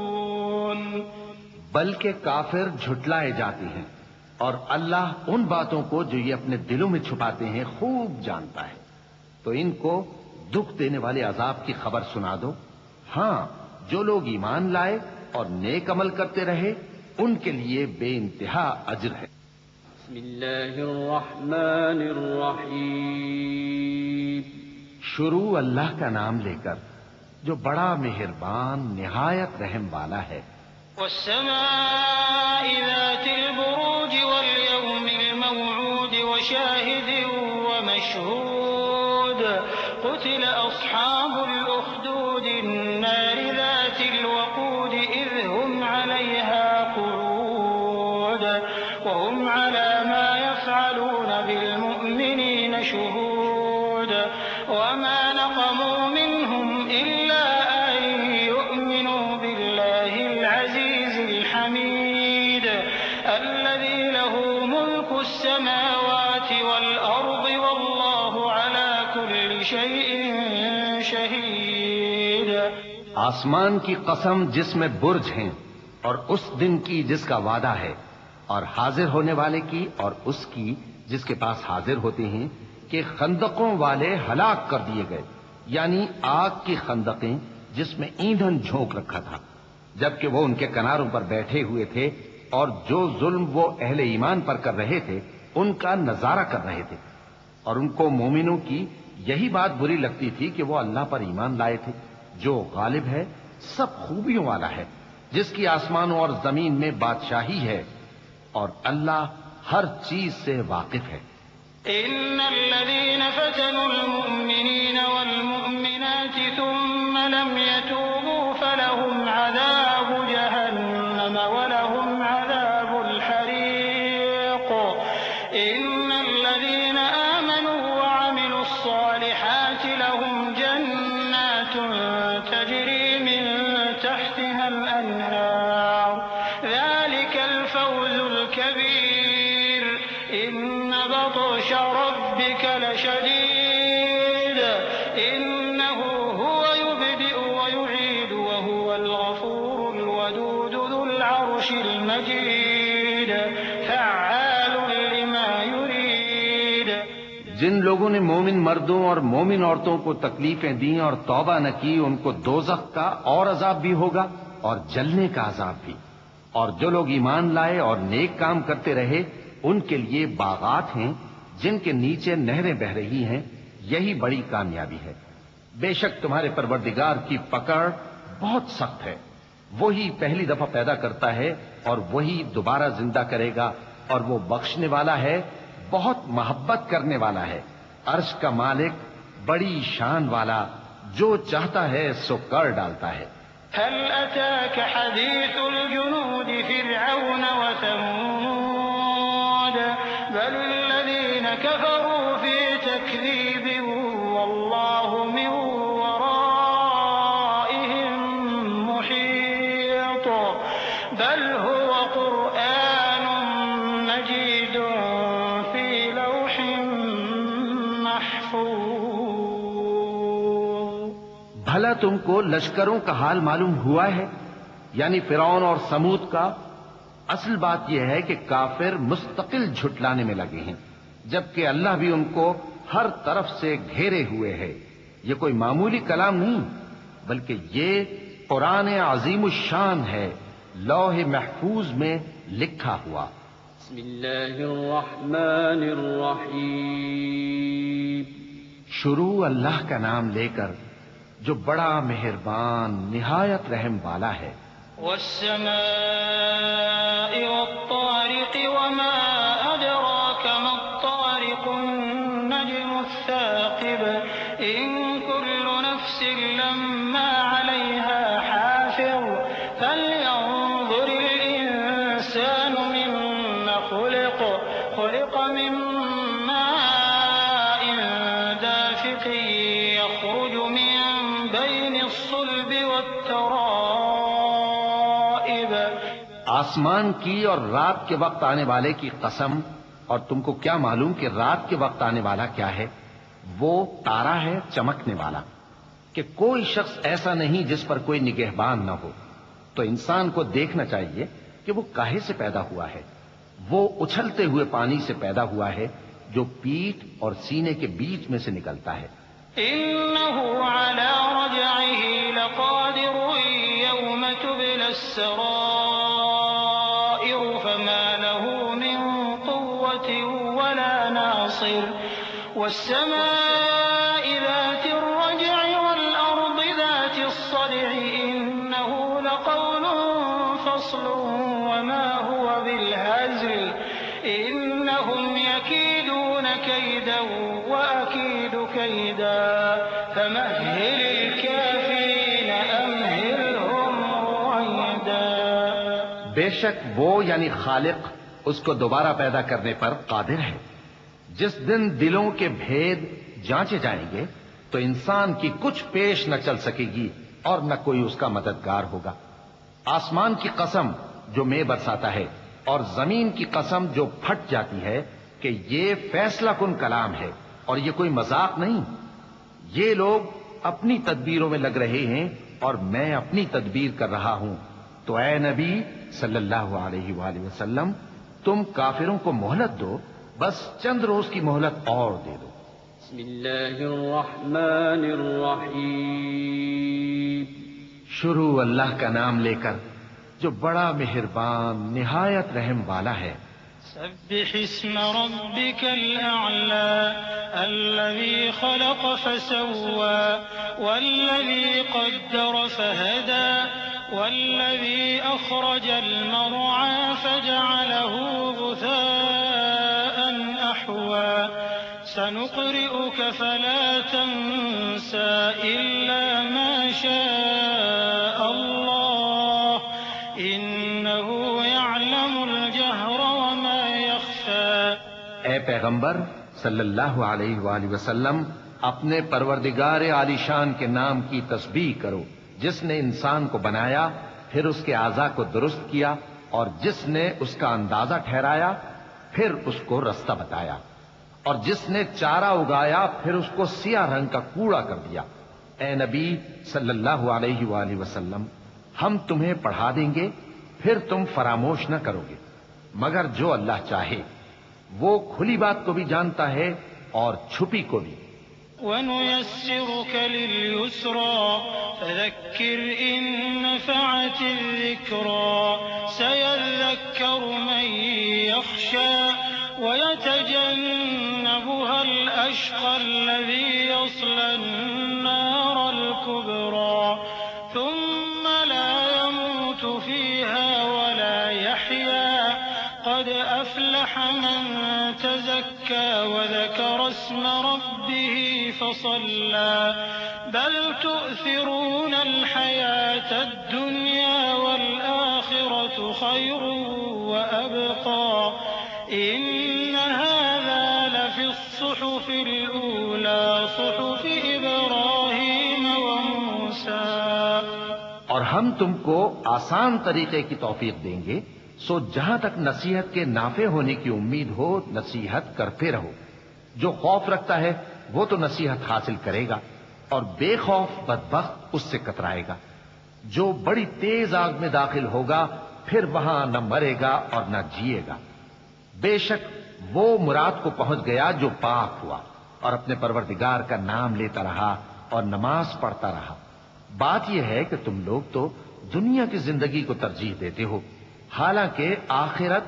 بلکہ کافر جھٹلائے جاتے ہیں اور اللہ ان باتوں کو جو یہ اپنے دلوں میں چھپاتے ہیں خوب جانتا ہے. تو ان کو دکھ دینے والے عذاب کی خبر سنا دو. ہاں، جو لوگ ایمان لائے اور نیک عمل کرتے رہے ان کے لیے بے انتہا اجر ہے. بسم اللہ الرحمن الرحیم. شروع اللہ کا نام لے کر جو بڑا مہربان نہایت رحم والا ہے. والسماء ذات البروج واليوم الموعود وشاهد ومشهود. قتل أصحاب الأخدود النار ذات الوقود إذ هم عليها قعود وهم على ما يفعلون بالمؤمنين شهود. وما نقموا منهم إلا أن يؤمنوا بالله العزيز الحميد الذي له ملك السماوات والأرض والله على كل شيء شهيد. آسمان کی قسم جس میں برج ہیں اور اس دن کی جس کا وعدہ ہے، اور حاضر ہونے والے کی اور اس کی جس کے پاس حاضر ہوتے ہیں کہ خندقوں والے ہلاک کر دیے گئے، یعنی آگ کی خندقیں جس میں ایندھن جھونک رکھا تھا، جبکہ وہ ان کے کناروں پر بیٹھے ہوئے تھے اور جو ظلم وہ اہل ایمان پر کر رہے تھے ان کا نظارہ کر رہے تھے. اور ان کو مومنوں کی یہی بات بری لگتی تھی کہ وہ اللہ پر ایمان لائے تھے جو غالب ہے، سب خوبیوں والا ہے، جس کی آسمانوں اور زمین میں بادشاہی ہے. اور اللہ ہر چیز سے واقف ہے۔ إن الذين فتنوا المؤمنين والمؤمنات ثم لم يتوبوا فلهم عذاب جهنم ولهم عذاب الحريق إن الذين آمنوا وعملوا الصالحات لهم جنات تجري من تحتها الأنهار ذلك الفوز الكبير إن بطش ربك لشديد إنه هو يبدئ ويعيد وهو الغفور الودود ذو العرش المجيد فعال لما يريد۔ جن لوگوں نے مومن مردوں اور مومن عورتوں کو تکلیفیں دیں اور توبہ نہ کی ان کو دوزخ کا اور عذاب بھی ہوگا اور جلنے کا عذاب بھی، اور جو لوگ ایمان لائے اور نیک کام کرتے رہے ان کے لیے باغات ہیں جن کے نیچے نہریں بہ رہی ہیں، یہی بڑی کامیابی ہے۔ بے شک تمہارے پروردگار کی پکڑ بہت سخت ہے، وہی پہلی دفعہ پیدا کرتا ہے اور وہی دوبارہ زندہ کرے گا، اور وہ بخشنے والا ہے، بہت محبت کرنے والا ہے، عرش کا مالک، بڑی شان والا، جو چاہتا ہے سو کر ڈالتا ہے۔ هل أتاك حديث الجنود فرعون وثمود بل الذين كفروا في تكذيب والله من ورائهم محيط بل هو قرآن مجيد في لوح محفوظ۔ بھلا تم کو لشکروں کا حال معلوم ہوا ہے، یعنی فرعون اور سمود کا؟ اصل بات یہ ہے کہ کافر مستقل جھٹلانے میں لگے ہیں، جبکہ اللہ بھی ان کو ہر طرف سے گھیرے ہوئے ہے۔ یہ کوئی معمولی کلام نہیں بلکہ یہ قرآن عظیم الشان ہے، لوح محفوظ میں لکھا ہوا۔ بسم اللہ الرحمن الرحیم۔ شروع اللہ کا نام لے کر جو بڑا مہربان نہایت رحم والا ہے۔ والسماء والطارق وما أدراك ما الطارق النجم الثاقب إن كل نفس لما عليها حافظ فلينظر الإنسان مما خلق من ماء دافق يخرج من بين الصلب والترائب۔ آسمان کی اور رات کے وقت آنے والے کی قسم، اور تم کو کیا معلوم کہ رات کے وقت آنے والا کیا ہے؟ وہ تارا ہے چمکنے والا، کہ کوئی شخص ایسا نہیں جس پر کوئی نگہبان نہ ہو۔ تو انسان کو دیکھنا چاہیے کہ وہ کاہے سے پیدا ہوا ہے۔ وہ اچھلتے ہوئے پانی سے پیدا ہوا ہے جو پیٹھ اور سینے کے بیچ میں سے نکلتا ہے۔ إنه على رجعه لقادر يوم تبلى السرائر فما له من قوة ولا ناصر والسماء ذات الرجع والأرض ذات الصدع إنه لقول فصل وما هو بالهزل إنهم يكيدون كيدا وأكيد كيدا فمهل الكافرين أمهلهم رويدا۔ بے شک وہ یعنی خالق اس کو دوبارہ پیدا کرنے پر قادر ہے۔ جس دن دلوں کے بھید جانچے جائیں گے تو انسان کی کچھ پیش نہ چل سکے گی اور نہ کوئی اس کا مددگار ہوگا۔ آسمان کی قسم جو مے برساتا ہے اور زمین کی قسم جو پھٹ جاتی ہے کہ یہ فیصلہ کن کلام ہے اور یہ کوئی مذاق نہیں۔ یہ لوگ اپنی تدبیروں میں لگ رہے ہیں اور میں اپنی تدبیر کر رہا ہوں۔ تو اے نبی صلی اللہ علیہ وآلہ وسلم تم کافروں کو مہلت دو، بس چند روز کی مہلت اور دے دو۔ بسم اللہ الرحمن الرحیم۔ شروع اللہ کا نام لے کر جو بڑا مہربان نہایت رحم والا ہے۔ سبح اسم ربك الأعلى الذي خلق فسوى والذي قدر فهدى والذي أخرج المرعى فجعله غثاء أحوى سنقرئك فلا تنسى إلا ما شاء الله إنه يعلم الجهر وما يخفى. اے پیغمبر صلی اللہ علیہ وآلہ وسلم، اپنے پروردگار عالی شان کے نام کی تسبیح کرو، جس نے انسان کو بنایا، پھر اس کے اعضاء کو درست کیا، اور جس نے اس کا اندازہ ٹھہرایا، پھر اس کو رستہ بتایا، اور جس نے چارہ اگایا، پھر اس کو سیاہ رنگ کا کوڑا کر دیا. اے نبی صلی اللہ علیہ وآلہ وسلم، ہم تمہیں پڑھا دیں گے، پھر تم فراموش نہ کرو گے، مگر جو اللہ چاہے. وہ کھلی بات کو بھی جانتا ہے اور چھپی کو بھی. وَنُيَسِّرُكَ لِلْيُسْرَىٰ فَذَكِّرْ إِن نَّفَعَتِ الذِّكْرَىٰ سَيَذَّكَّرُ مَن يَخْشَىٰ وَيَتَجَنَّبُهَا الْأَشْقَى الَّذِي يَصْلَى النَّارَ الْكُبْرَىٰ ثُمَّ لَا يَمُوتُ فِيهَا وَلَا يَحْيَىٰ قَدْ أَفْلَحَ مَن تَزَكَّىٰ وَذَكَرَ اسْمَ رَبِّهِ فَصَلَّىٰ بَلْ تُؤْثِرُونَ الْحَيَاةَ الدُّنْيَا وَالْآخِرَةُ خَيْرٌ وَأَبْقَىٰ إِنَّ هَٰذَا لَفِي الصُّحُفِ الْأُولَىٰ صُحُفِ إِبْرَاهِيمَ وَمُوسَىٰ. اور ہم تم کو آسان طریقے کی توفیق دیں گے، سو جہاں تک نصیحت کے نافع ہونے کی امید ہو نصیحت کرتے رہو. جو خوف رکھتا ہے وہ تو نصیحت حاصل کرے گا، اور بے خوف بدبخت اس سے کترائے گا. جو بڑی تیز آگ میں داخل ہوگا پھر وہاں نہ مرے گا اور نہ جیے گا. بے شک وہ مراد کو پہنچ گیا جو پاک ہوا اور اپنے پروردگار کا نام لیتا رہا اور نماز پڑھتا رہا. بات یہ ہے کہ تم لوگ تو دنیا کی زندگی کو ترجیح دیتے ہو، حالانکہ آخرت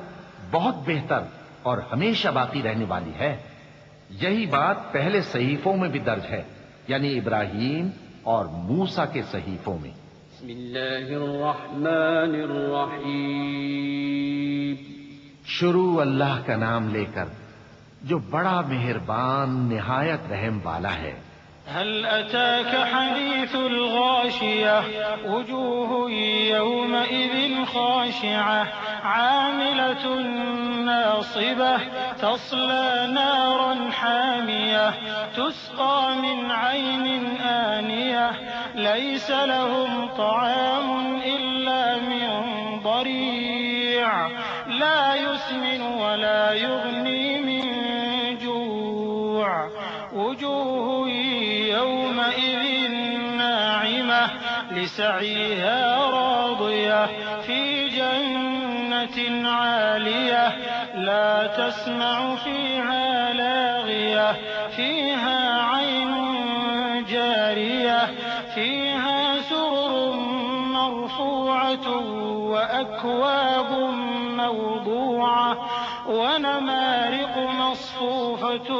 بہت بہتر اور ہمیشہ باقی رہنے والی ہے. یہی بات پہلے صحیفوں میں بھی درج ہے، یعنی ابراہیم اور موسیٰ کے صحیفوں میں. بسم اللہ الرحمن الرحیم. شروع اللہ کا نام لے کر جو بڑا مہربان نہایت رحم والا ہے. هل أتاك حديث الغاشية وجوه يومئذ خاشعة عاملة ناصبة تصلى نارا حامية تسقى من عين آنية ليس لهم طعام إلا من ضريع لا يسمن ولا يغني من جوع وجوه يومئذ ناعمة لسعيها راضية في جنة عالية لا تسمع فيها لاغية فيها عين جارية فيها سرر مرفوعة وأكواب موضوعة ونمارق مصفوفة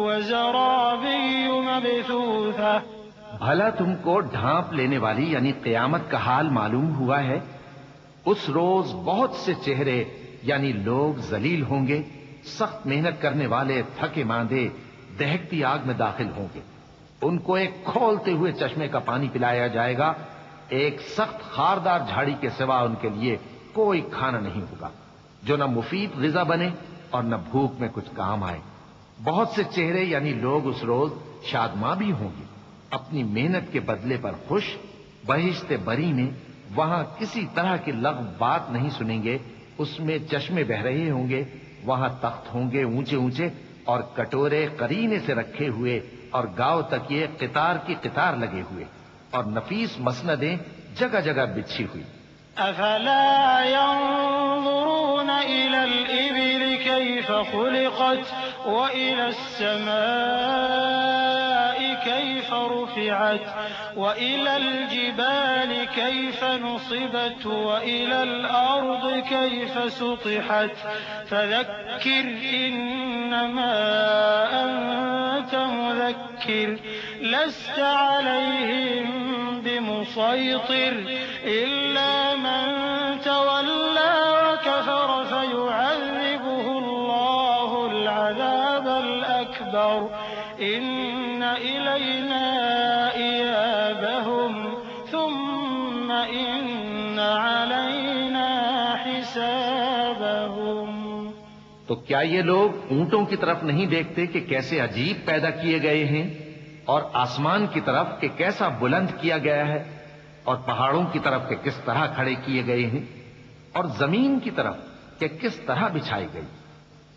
وزرابي مبثوثة. بھلا تم کو ڈھانپ لینے والی یعنی قیامت کا حال معلوم ہوا ہے؟ اس روز بہت سے چہرے یعنی لوگ ذلیل ہوں گے، سخت محنت کرنے والے تھکے ماندے دہکتی آگ میں داخل ہوں گے. ان کو ایک کھولتے ہوئے چشمے کا پانی پلایا جائے گا. ایک سخت خاردار جھاڑی کے سوا ان کے لیے کوئی کھانا نہیں ہوگا جو نہ مفید غذا بنے اور نہ بھوک میں کچھ کام آئے. بہت سے چہرے یعنی لوگ اس روز شادماں بھی ہوں گے، اپنی محنت کے بدلے پر خوش. بہشت بری میں وہاں کسی طرح کی لغو بات نہیں سنیں گے. اس میں چشمے بہ رہے ہوں گے، وہاں تخت ہوں گے اونچے اونچے اور کٹورے قرینے سے رکھے ہوئے اور گاؤں تک یہ قطار کی قطار لگے ہوئے اور نفیس مسندیں جگہ جگہ بچھی ہوئی. أفلا ينظرون إلى الإبل كيف خلقت وإلى السماء كيف رفعت وإلى الجبال كيف نصبت وإلى الأرض كيف سطحت فذكر إنما أنت مذكر لست عليهم بمسيطر إلا من تولى وكفر فيعذبه الله العذاب الأكبر إن إلينا إيابهم ثم إن علينا حسابهم۔ تو کیا یہ لوگ اونٹوں کی طرف نہیں دیکھتے کہ کیسے عجیب پیدا کیے گئے ہیں، اور آسمان کی طرف کہ کیسا بلند کیا گیا ہے، اور پہاڑوں کی طرف کہ کس طرح کھڑے کیے گئے ہیں، اور زمین کی طرف کہ کس طرح بچھائی گئی؟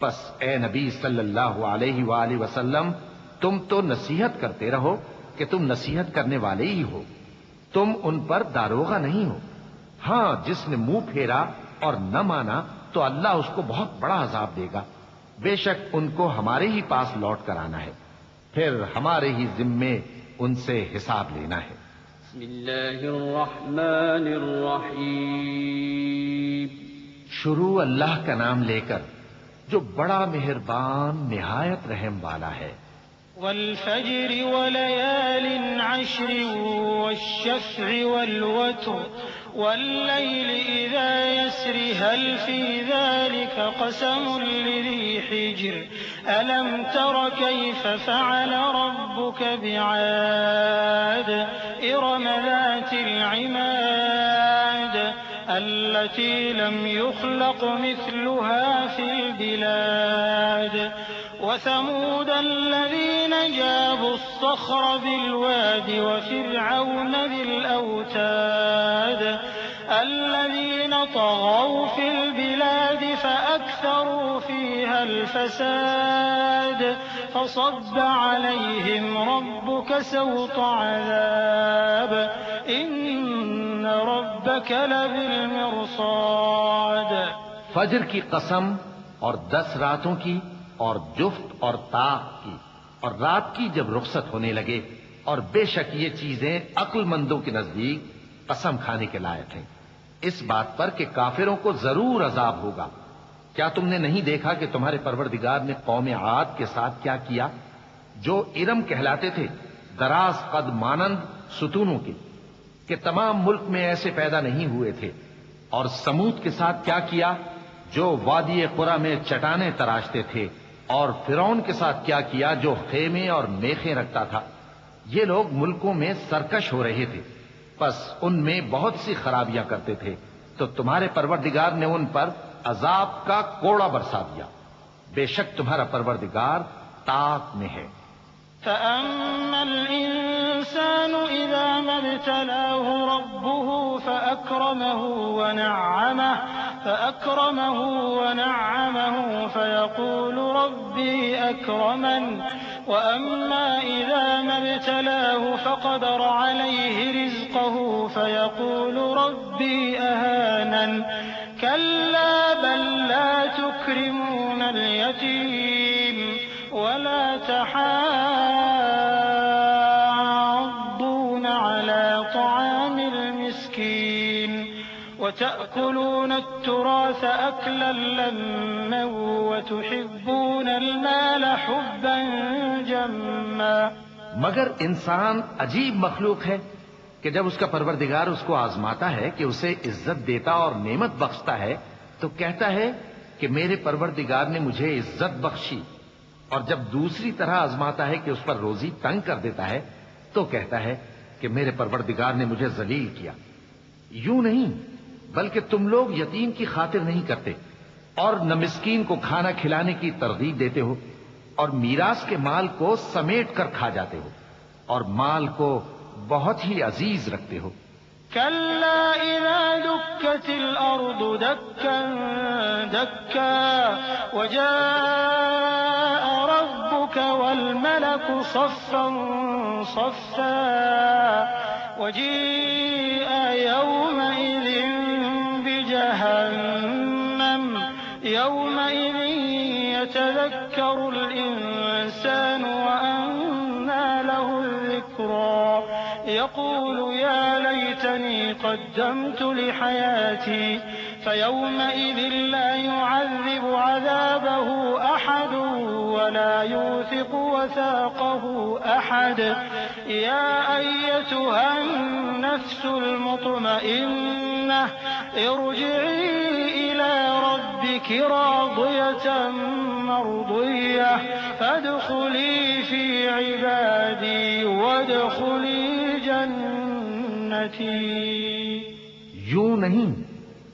بس اے نبی صلی اللہ علیہ وآلہ وسلم، تم تو نصیحت کرتے رہو کہ تم نصیحت کرنے والے ہی ہو، تم ان پر داروغہ نہیں ہو۔ ہاں، جس نے منہ پھیرا اور نہ مانا تو اللہ اس کو بہت بڑا عذاب دے گا۔ بے شک ان کو ہمارے ہی پاس لوٹ کر آنا ہے، پھر ہمارے ہی ذمے ان سے حساب لینا ہے۔ بسم اللہ الرحمن الرحیم۔ شروع اللہ کا نام لے کر جو بڑا مہربان نہایت رحم والا ہے۔ والفجر وليال عشر والشفع والوتر والليل إذا يسر هل في ذلك قسم لذي حجر ألم تر كيف فعل ربك بعاد إرم ذات العماد التي لم يخلق مثلها في البلاد وثمود الذين جابوا الصخر بالواد وفرعون ذي الأوتاد الذين طغوا في البلاد فأكثروا فيها الفساد فصب عليهم ربك سوط عذاب إن ربك لبالمرصاد۔ فجر کی قسم اور 10 راتوں کی اور جفت اور طاق کی، اور رات کی جب رخصت ہونے لگے، اور بے شک یہ چیزیں عقل مندوں کے نزدیک قسم کھانے کے لائق ہیں، اس بات پر کہ کافروں کو ضرور عذاب ہوگا۔ کیا تم نے نہیں دیکھا کہ تمہارے پروردگار نے قوم عاد کے ساتھ کیا کیا، جو ارم کہلاتے تھے، دراز قد مانند ستونوں کے، کہ تمام ملک میں ایسے پیدا نہیں ہوئے تھے، اور سمود کے ساتھ کیا کیا، جو وادی قرا میں چٹانیں تراشتے تھے، اور فرعون کے ساتھ کیا کیا، جو خیمے اور میخیں رکھتا تھا۔ یہ لوگ ملکوں میں سرکش ہو رہے تھے، پس ان میں بہت سی خرابیاں کرتے تھے، تو تمہارے پروردگار نے ان پر عذاب کا کوڑا برسا دیا۔ بے شک تمہارا پروردگار طاق میں ہے۔ فأما الإنسان إذا ما ابتلاه ربه فأكرمه ونعمه فيقول ربي أكرمن وأما إذا ما ابتلاه فقدر عليه رزقه فيقول ربي أهانن كلا بل لا تكرمون اليتيم ولا تحاضون على طعام المسكين وتأكلون التراث أكلا لما وتحبون المال حبا جما۔ مگر انسان عجیب مخلوق ہے کہ جب اس کا پروردگار اس کو آزماتا ہے کہ اسے عزت دیتا اور نعمت بخشتا ہے تو کہتا ہے کہ میرے پروردگار نے مجھے عزت بخشی، اور جب دوسری طرح آزماتا ہے کہ اس پر روزی تنگ کر دیتا ہے تو کہتا ہے کہ میرے پروردگار نے مجھے ذلیل کیا۔ یوں نہیں، بلکہ تم لوگ یتیم کی خاطر نہیں کرتے، اور نہ مسکین کو کھانا کھلانے کی ترغیب دیتے ہو، اور میراث کے مال کو سمیٹ کر کھا جاتے ہو، اور مال کو بہت ہی عزیز رکھتے ہو۔ كلا إذا دكت الأرض دكا دكا وجاء ربك والملك صفا صفا وجيء يومئذ بجهنم يومئذ يتذكر الإنسان وأنى له الذكرى يقول يا ليتني قدمت لحياتي فيومئذ لا يعذب عذابه أحد ولا يوثق وثاقه أحد يا أيتها النفس المطمئنة ارجعي إلى ربك راضية مرضية فادخلي في عبادي وادخلي جنتي. یوں نہیں،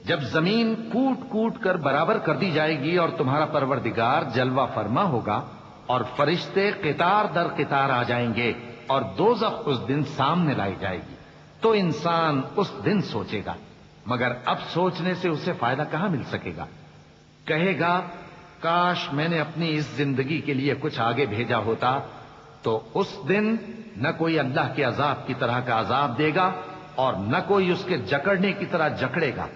جب زمین کوٹ کوٹ کر برابر کر دی جائے گی اور تمہارا پروردگار جلوہ فرما ہوگا اور فرشتے قطار در قطار آ جائیں گے اور دوزخ اس دن سامنے لائی جائے گی، تو انسان اس دن سوچے گا، مگر اب سوچنے سے اسے فائدہ کہاں مل سکے گا؟ کہے گا کاش میں نے اپنی اس زندگی کے لیے کچھ آگے بھیجا ہوتا، تو اس دن نہ کوئی اللہ کے عذاب کی طرح کا عذاب دے گا اور نہ کوئی اس کے جکڑنے کی طرح جکڑے گا.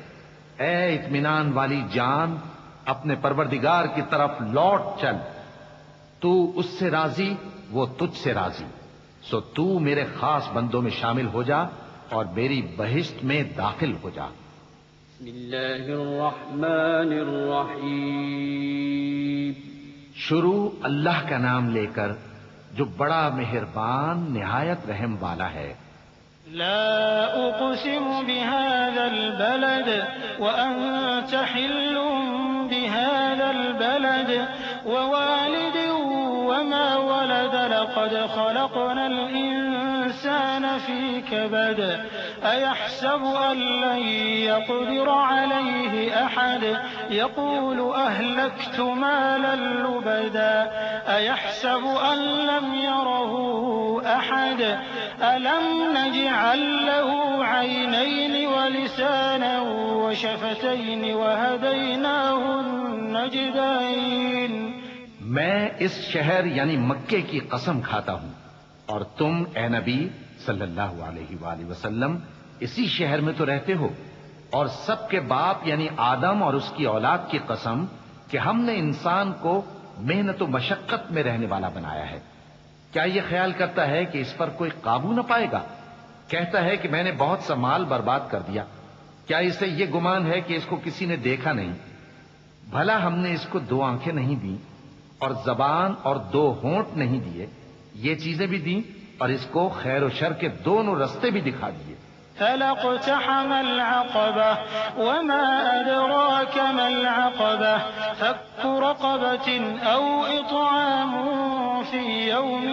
اے اطمینان والی جان، اپنے پروردگار کی طرف لوٹ چل، تو اس سے راضی وہ تجھ سے راضی، سو تو میرے خاص بندوں میں شامل ہو جا اور میری بہشت میں داخل ہو جا. بسم اللہ الرحمن الرحیم. شروع اللہ کا نام لے کر جو بڑا مہربان نہایت رحم والا ہے. لا أقسم بهذا البلد وأنت حل بهذا البلد ووالد وما ولد لقد خلقنا الإنسان في كبد أيحسب أن لن يقدر عليه أحد يقول أهلكت مالا لبدا أيحسب أن لم يره أحد ألم نجعل له عينين ولسانا وشفتين وهديناه النجدين. میں اس شہر یعنی مکے کی قسم کھاتا ہوں، اور تم اے نبی صلی اللہ علیہ وآلہ وسلم اسی شہر میں تو رہتے ہو، اور سب کے باپ یعنی آدم اور اس کی اولاد کی قسم کہ ہم نے انسان کو محنت و مشقت میں رہنے والا بنایا ہے. کیا یہ خیال کرتا ہے کہ اس پر کوئی قابو نہ پائے گا؟ کہتا ہے کہ میں نے بہت سا مال برباد کر دیا. کیا اسے یہ گمان ہے کہ اس کو کسی نے دیکھا نہیں؟ بھلا ہم نے اس کو 2 آنکھیں نہیں دی اور زبان اور 2 ہونٹ نہیں دیے؟ یہ چیزیں بھی دیں اور اس کو خیر و شر کے دونوں رستے بھی دکھا دیے. فلاقتحم العقبة وما أدراك ما العقبة فك رقبة أو إطعام في يوم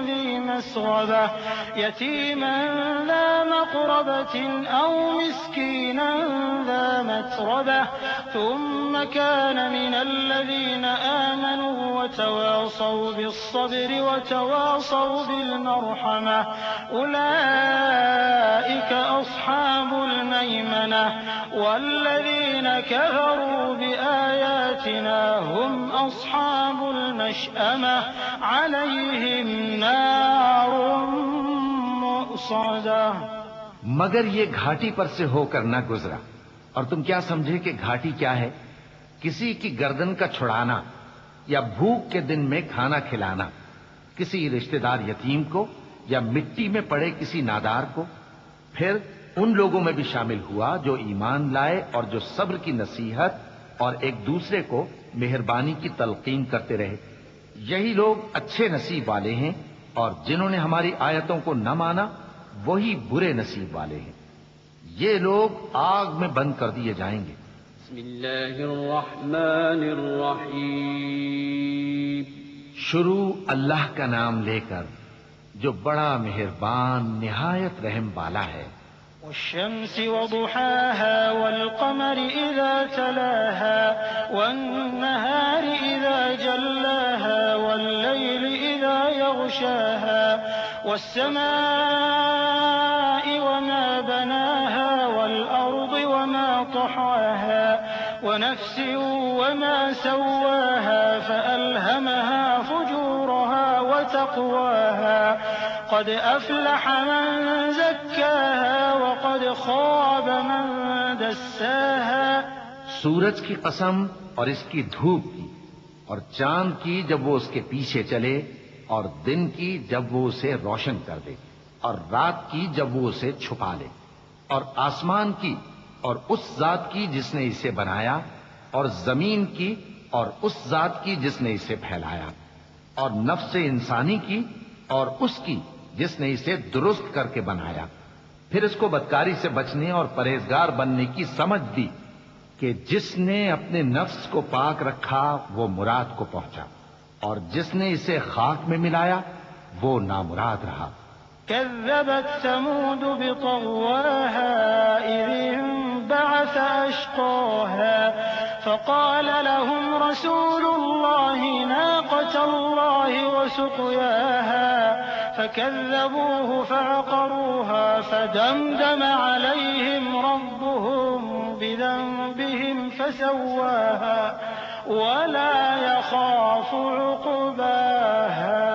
ذي مسغبة يتيما ذا مقربة أو مسكينا ذا متربة ثم كان من الذين آمنوا وتواصوا بالصبر وتواصوا بالمرحمة أولئك أصحاب الميمنة والذين كفروا بآياتنا هم أصحاب المشأمة عليهم نار مؤصدة. مگر یہ گھاٹی پر سے ہو کر نہ گزرا، اور تم کیا سمجھے کہ گھاٹی کیا ہے؟ کسی کی گردن کا چھڑانا یا بھوک کے دن میں کھانا کھلانا، کسی رشتہ دار یتیم کو یا مٹی میں پڑے کسی نادار کو. پھر ان لوگوں میں بھی شامل ہوا جو ایمان لائے اور جو صبر کی نصیحت اور ایک دوسرے کو مہربانی کی تلقین کرتے رہے. یہی لوگ اچھے نصیب والے ہیں، اور جنہوں نے ہماری آیتوں کو نہ مانا وہی برے نصیب والے ہیں. یہ لوگ آگ میں بند کر دیے جائیں گے. بسم اللہ الرحمن الرحیم. شروع اللہ کا نام لے کر جو بڑا مہربان نہایت رحم والا ہے. والشمس وضحاها والقمر إذا تلاها والنهار إذا جلاها والليل إذا يغشاها والسماء وما بناها والأرض وما طحاها ونفس وما سواها فألهمها فجورها وتقواها قد أفلح من زكاها وقد خاب من دساها. سورج کی قسم اور اس کی دھوپ کی، اور چاند کی جب وہ اس کے پیچھے چلے، اور دن کی جب وہ اسے روشن کر دے، اور رات کی جب وہ اسے چھپا لے، اور آسمان کی اور اس ذات کی جس نے اسے بنایا، اور زمین کی اور اس ذات کی جس نے اسے پھیلایا. اور نفس انسانی کی اور اس کی جس نے اسے درست کر کے بنایا. پھر اس کو بدکاری سے بچنے اور پرہیزگار بننے کی سمجھ دی کہ جس نے اپنے نفس کو پاک رکھا وہ مراد کو پہنچا، اور جس نے اسے خاک میں ملایا وہ نامراد رہا. كذبت ثمود بطغواها إذ انبعث أشقاها فقال لهم رسول الله ناقة الله وسقياها فكذبوه فعقروها فدمدم عليهم ربهم بذنبهم فسواها ولا يخاف عقباها.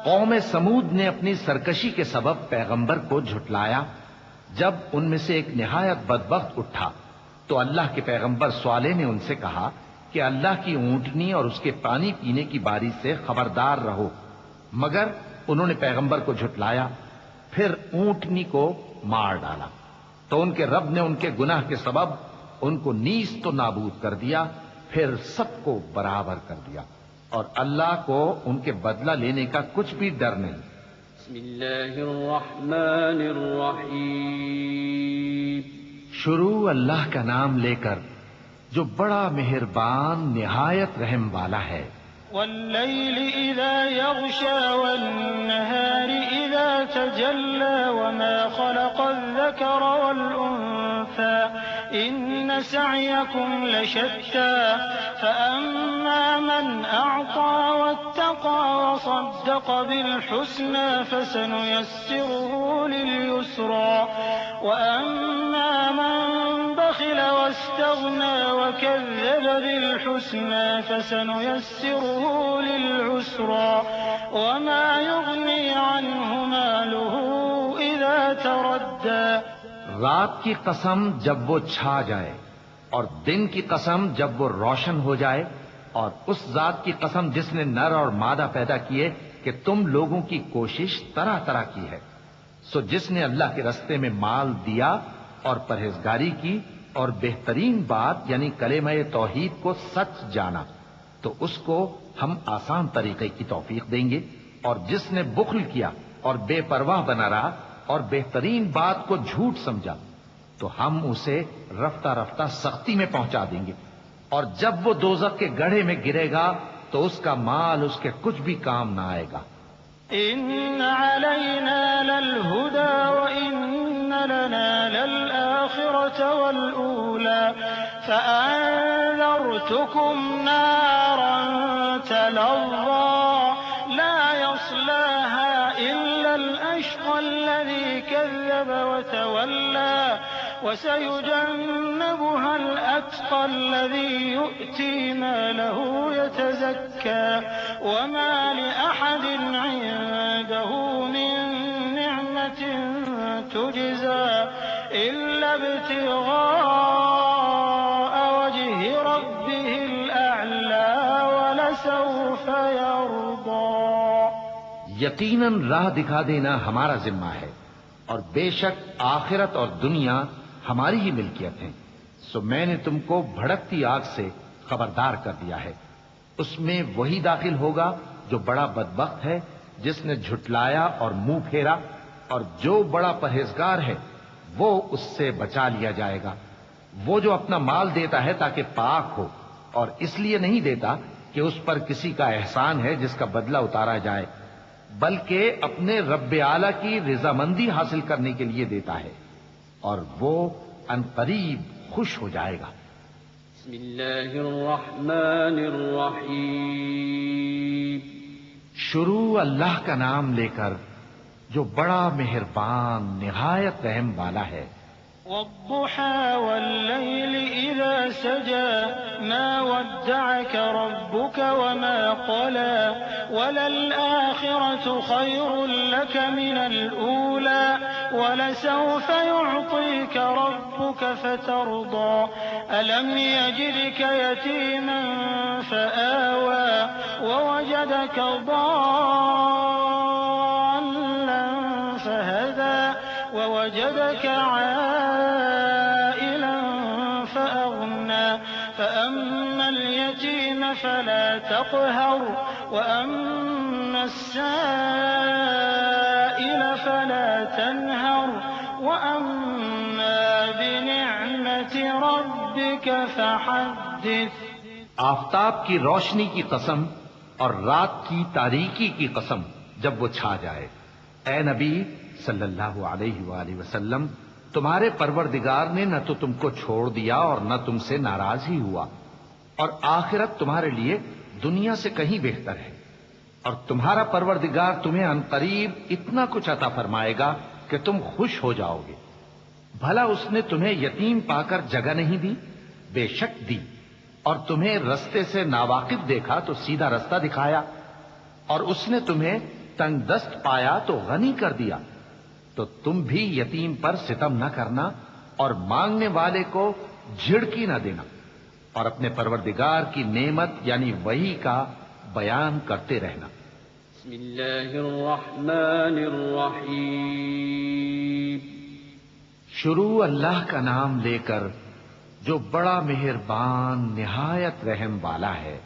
قوم سمود نے اپنی سرکشی کے سبب پیغمبر کو جھٹلایا. جب ان میں سے ایک نہایت بدبخت اٹھا تو اللہ کے پیغمبر صالح نے ان سے کہا کہ اللہ کی اونٹنی اور اس کے پانی پینے کی باری سے خبردار رہو. مگر انہوں نے پیغمبر کو جھٹلایا، پھر اونٹنی کو مار ڈالا تو ان کے رب نے ان کے گناہ کے سبب ان کو نیست و نابود کر دیا، پھر سب کو برابر کر دیا، اور اللہ کو ان کے بدلہ لینے کا کچھ بھی ڈر نہیں. بسم اللہ الرحمن الرحیم. شروع اللہ کا نام لے کر جو بڑا مہربان نہایت رحم والا ہے. والليل إذا يغشى والنهار إذا تجلى وما خلق الذكر والأنثى إن سعيكم لشتى فأما من أعطى واتقى وصدق بالحسنى فسنيسره لليسرى وأما من بخل واستغنى وكذب بالحسنى فسنيسره للعسرى وما يغني عنه ماله إذا تردى. رات کی قسم جب وہ چھا جائے اور دن کی قسم جب وہ روشن ہو جائے، اور اس ذات کی قسم جس نے نر اور مادہ پیدا کیے کہ تم لوگوں کی کوشش طرح طرح کی ہے. سو جس نے اللہ کے رستے میں مال دیا اور پرہیزگاری کی اور بہترین بات یعنی کلمہ توحید کو سچ جانا تو اس کو ہم آسان طریقے کی توفیق دیں گے، اور جس نے بخل کیا اور بے پرواہ بنا رہا اور بہترین بات کو جھوٹ سمجھا تو ہم اسے رفتہ رفتہ سختی میں پہنچا دیں گے، اور جب وہ دوزخ کے گڑھے میں گرے گا تو اس کا مال اس کے کچھ بھی کام نہ آئے گا. إن علينا للهدى وإن لنا للآخرة والأولى فأنذرتكم نارا تلظى لا يصلاها إلا الأشقى الذي كذب وتولى وسيجنبها الأتقى الذي يؤتي ماله يتزكى وما لأحد عنده من نعمة تجزى إلا ابتغاء وجه ربه الأعلى ولسوف يرضى. یقیناً راہ دکھا دینا ہمارا ذمہ ہے، اور بے شک آخرت اور دنیا ہماری ہی ملکیت ہیں. سو میں نے تم کو بھڑکتی آگ سے خبردار کر دیا ہے. اس میں وہی داخل ہوگا جو بڑا بدبخت ہے، جس نے جھٹلایا اور منہ پھیرا، اور جو بڑا پرہیزگار ہے وہ اس سے بچا لیا جائے گا. وہ جو اپنا مال دیتا ہے تاکہ پاک ہو، اور اس لیے نہیں دیتا کہ اس پر کسی کا احسان ہے جس کا بدلہ اتارا جائے، بلکہ اپنے رب اعلیٰ کی رضامندی حاصل کرنے کے لیے دیتا ہے، اور وہ عنقریب خوش ہو جائے گا. بسم اللہ الرحمن الرحیم. شروع اللہ کا نام لے کر جو بڑا مہربان نہایت رحم والا ہے. والضحى والليل إذا سجى ما ودعك ربك وما قلى وللآخرة خير لك من الأولى ولسوف يعطيك ربك فترضى ألم يجدك يتيما فآوى ووجدك ضالا فهدى ووجدك عائلا فأغنى فأما اليتيم فلا تقهر وأما السائل فلا تنهر وأما بنعمة ربك فحدث. آفتاب کی روشنی کی قسم اور رات کی تاریکی کی قسم جب وہ چھا جائے. اے نبی صلی اللہ علیہ وآلہ وسلم، تمہارے پروردگار نے نہ تو تم کو چھوڑ دیا اور نہ تم سے ناراض ہی ہوا، اور آخرت تمہارے لیے دنیا سے کہیں بہتر ہے، اور تمہارا پروردگار تمہیں عنقریب اتنا کچھ عطا فرمائے گا کہ تم خوش ہو جاؤ گے. بھلا اس نے تمہیں یتیم پا کر جگہ نہیں دی؟ بے شک دی. اور تمہیں رستے سے ناواقف دیکھا تو سیدھا رستہ دکھایا، اور اس نے تمہیں تنگ دست پایا تو غنی کر دیا. تو تم بھی یتیم پر ستم نہ کرنا اور مانگنے والے کو جھڑکی نہ دینا، اور اپنے پروردگار کی نعمت یعنی وحی کا بیان کرتے رہنا. بسم اللہ الرحمن الرحیم. شروع اللہ کا نام لے کر جو بڑا مہربان نہایت رحم والا ہے.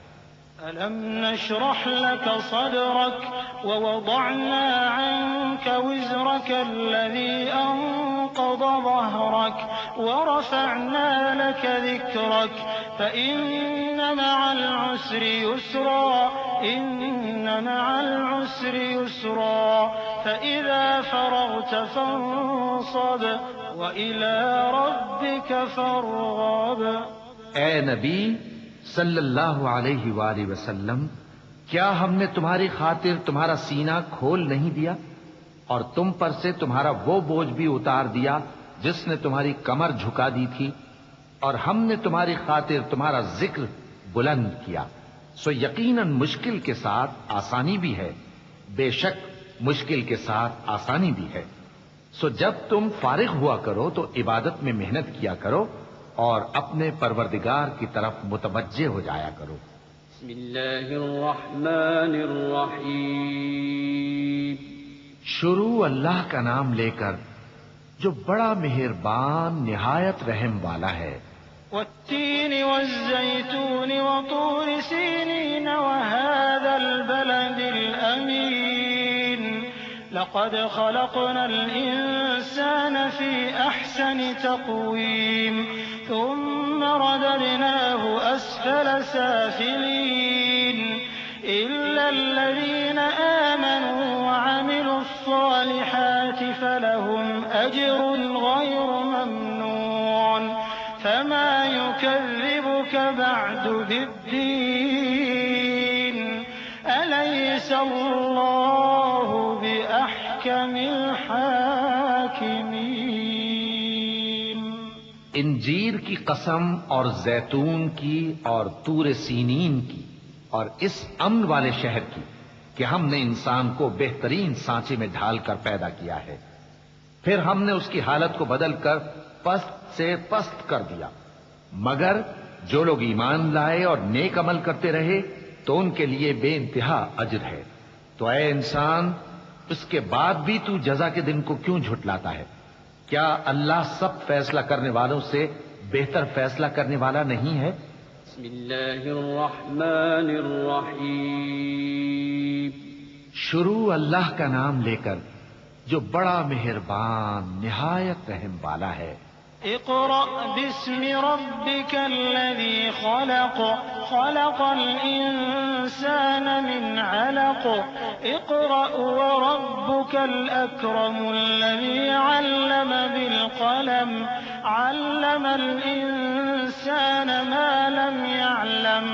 ألم نشرح لك صدرك ووضعنا عنك وزرك الذي أنقض ظهرك ورفعنا لك ذكرك فإن مع العسر يسرا إن مع العسر يسرا فإذا فرغت فانصب وإلى ربك فارغب. اے نبی صلی اللہ علیہ وآلہ وسلم، کیا ہم نے تمہاری خاطر تمہارا سینہ کھول نہیں دیا اور تم پر سے تمہارا وہ بوجھ بھی اتار دیا جس نے تمہاری کمر جھکا دی تھی، اور ہم نے تمہاری خاطر تمہارا ذکر بلند کیا. سو یقیناً مشکل کے ساتھ آسانی بھی ہے، بے شک مشکل کے ساتھ آسانی بھی ہے. سو جب تم فارغ ہوا کرو تو عبادت میں محنت کیا کرو اور اپنے پروردگار کی طرف متوجہ ہو جایا کرو. بسم اللہ الرحمن الرحیم. شروع اللہ کا نام لے کر جو بڑا مہربان نہایت رحم والا ہے. والتين والزيتون وطور سينين وهذا البلد الأمين لقد خلقنا الإنسان في أحسن تقويم ثم رددناه أسفل سافلين إلا الذين آمنوا وعملوا الصالحات فلهم أجر غير ممنون فما يكذبك بعد بالدين أليس الله بأحكم الحاكمين. انجیر کی قسم اور زیتون کی اور طور سینین کی اور اس امن والے شہر کی کہ ہم نے انسان کو بہترین سانچے میں ڈھال کر پیدا کیا ہے، پھر ہم نے اس کی حالت کو بدل کر پست سے پست کر دیا، مگر جو لوگ ایمان لائے اور نیک عمل کرتے رہے تو ان کے لیے بے انتہا اجر ہے. تو اے انسان، اس کے بعد بھی تو جزا کے دن کو کیوں جھٹلاتا ہے؟ کیا اللہ سب فیصلہ کرنے والوں سے بہتر فیصلہ کرنے والا نہیں ہے؟ بسم اللہ الرحمن الرحیم. شروع اللہ کا نام لے کر جو بڑا مہربان نہایت رحم والا ہے. اقرأ باسم ربك الذي خلق خلق الإنسان من علق اقرأ وربك الأكرم الذي علم بالقلم علم الإنسان ما لم يعلم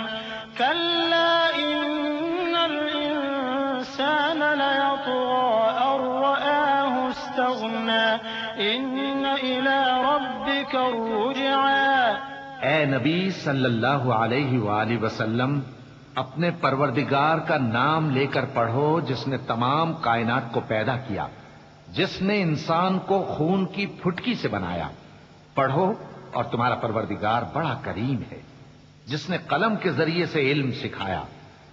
كلا إن الإنسان ليطغى أن رآه استغنى إن إلى ربك الرجعى. اے نبی صلی اللہ علیہ وآلہ وسلم، اپنے پروردگار کا نام لے کر پڑھو جس نے تمام کائنات کو پیدا کیا، جس نے انسان کو خون کی پھٹکی سے بنایا. پڑھو اور تمہارا پروردگار بڑا کریم ہے، جس نے قلم کے ذریعے سے علم سکھایا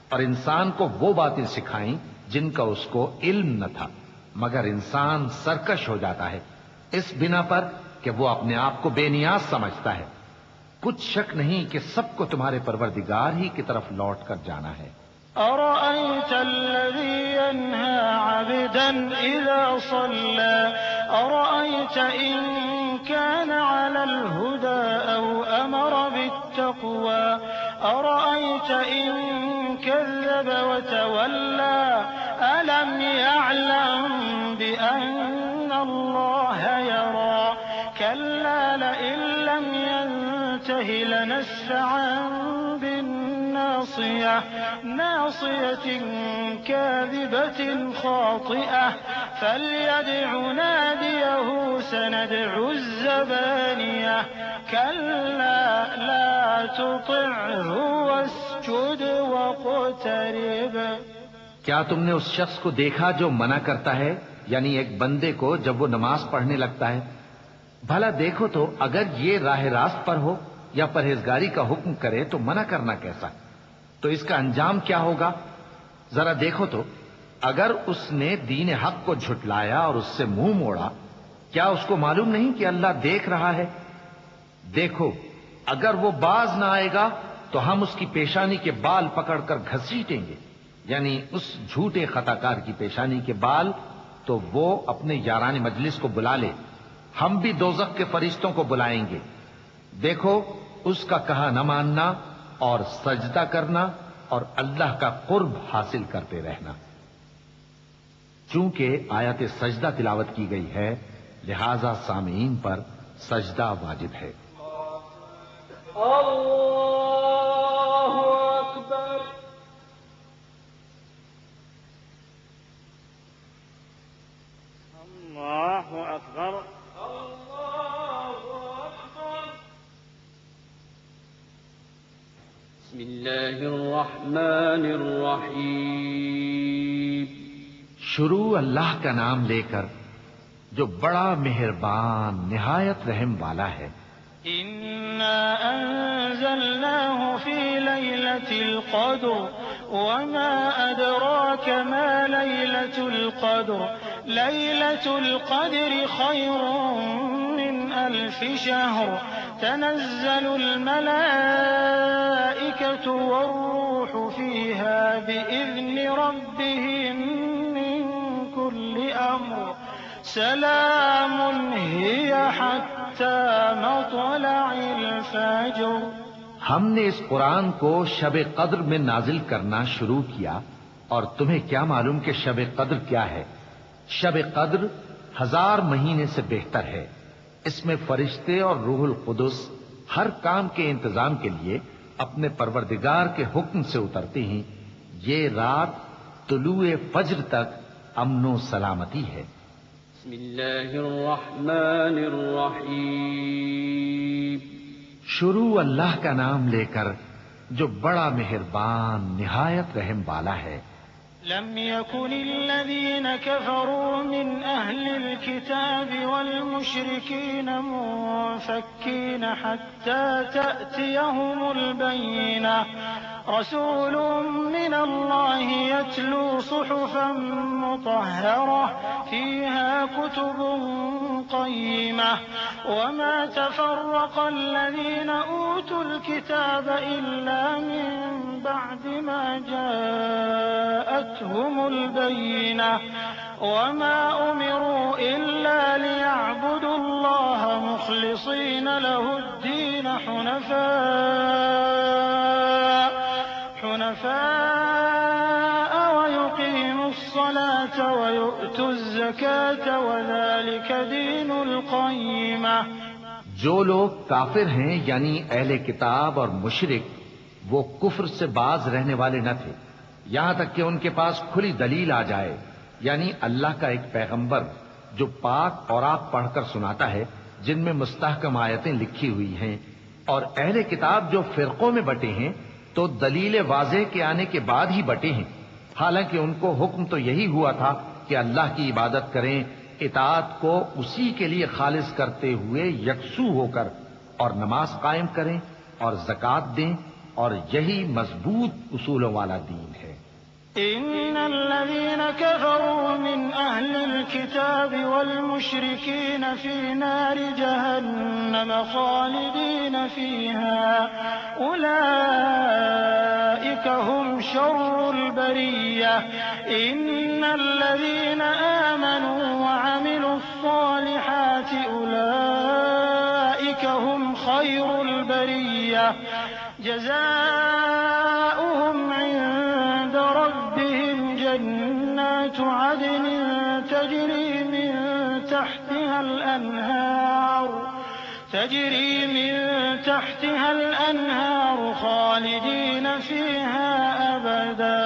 اور انسان کو وہ باتیں سکھائیں جن کا اس کو علم نہ تھا، مگر انسان سرکش ہو جاتا ہے اس بنا پر کہ وہ اپنے آپ کو بے نیاز سمجھتا ہے. کچھ شک نہیں کہ سب کو تمہارے پروردگار ہی کی طرف لوٹ کر جانا ہے۔ أرأيت الذي ينهى عبدا إذا صلى أرأيت إن كان على الهدى أو أمر بالتقوى أرأيت إن كذب وتولى ألم يعلم بأن الله يرى كلا لئن لم ينته لنسفعا بالناصية ناصية كاذبة خاطئة فليدع ناديه سندع الزبانية كلا لا تطعه واسجد واقترب۔ کیا تم نے اس شخص کو دیکھا جو منع کرتا ہے، یعنی ایک بندے کو جب وہ نماز پڑھنے لگتا ہے؟ بھلا دیکھو تو اگر یہ راہ راست پر ہو یا پرہیزگاری کا حکم کرے تو منع کرنا کیسا؟ تو اس کا انجام کیا ہوگا؟ ذرا دیکھو تو اگر اس نے دین حق کو جھٹلایا اور اس سے منہ موڑا، کیا اس کو معلوم نہیں کہ اللہ دیکھ رہا ہے؟ دیکھو اگر وہ باز نہ آئے گا تو ہم اس کی پیشانی کے بال پکڑ کر گھسیٹیں گے، یعنی اس جھوٹے خطا کار کی پیشانی کے بال، تو وہ اپنے یاران مجلس کو بلا لے، ہم بھی دوزخ کے فرشتوں کو بلائیں گے۔ دیکھو اس کا کہا نہ ماننا اور سجدہ کرنا اور اللہ کا قرب حاصل کرتے رہنا۔ چونکہ آیت سجدہ تلاوت کی گئی ہے لہذا سامعین پر سجدہ واجب ہے۔ اللہ اکبر۔ اللہ اکبر۔ بسم اللہ الرحمن الرحیم۔ شروع اللہ کا نام لے کر جو بڑا مہربان نہایت رحم والا ہے۔ إنا أنزلناه في ليلة القدر وما أدراك ما ليلة القدر ليلة القدر خير من 1000 شهر تنزل الملائكة والروح فيها بإذن ربهم من كل أمر سلام هي حتى مطلع الفجر۔ ہم نے اس قرآن کو شب قدر میں نازل کرنا شروع کیا، اور تمہیں کیا معلوم کہ شب قدر کیا ہے؟ شب قدر 1000 مہینے سے بہتر ہے۔ اس میں فرشتے اور روح القدس ہر کام کے انتظام کے لیے اپنے پروردگار کے حکم سے اترتے ہیں۔ یہ رات طلوع فجر تک امن و سلامتی ہے۔ بسم اللہ الرحمن الرحیم۔ شروع اللہ کا نام لے کر جو بڑا مہربان نہایت رحم والا ہے۔ لم يكن الذين كفروا من أهل الكتاب والمشركين منفكين حتى تأتيهم البينة رسول من الله يتلو صحفا مطهرة فيها كتب قيمة وما تفرق الذين أوتوا الكتاب إلا من بعد ما جاءتهم البينة وما أمروا إلا ليعبدوا الله مخلصين له الدين حنفاء ويقيموا الصلاة ويؤتوا الزكاة وذلك دين القيمة۔ جو لوگ کافر ہیں یعنی اہل کتاب اور مشرک، وہ کفر سے باز رہنے والے نہ تھے یہاں تک کہ ان کے پاس کھلی دلیل آ جائے، یعنی اللہ کا ایک پیغمبر جو پاک اور آپ پڑھ کر سناتا ہے جن میں مستحکم آیتیں لکھی ہوئی ہیں، اور اہل کتاب جو فرقوں میں بٹے ہیں تو دلیل واضح کے آنے کے بعد ہی بٹے ہیں، حالانکہ ان کو حکم تو یہی ہوا تھا کہ اللہ کی عبادت کریں، اطاعت کو اسی کے لیے خالص کرتے ہوئے یکسو ہو کر، اور نماز قائم کریں اور زکوٰۃ دیں، اور یہی مضبوط اصولوں والا دین ہے۔ إن الذين كفروا من أهل الكتاب والمشركين في نار جهنم خالدين فيها أولئك هم شر البرية إن الذين آمنوا وعملوا الصالحات أولئك هم خير البرية جزاؤهم عند ربهم جنات عدن تجري من تحتها الأنهار خالدين فيها أبدا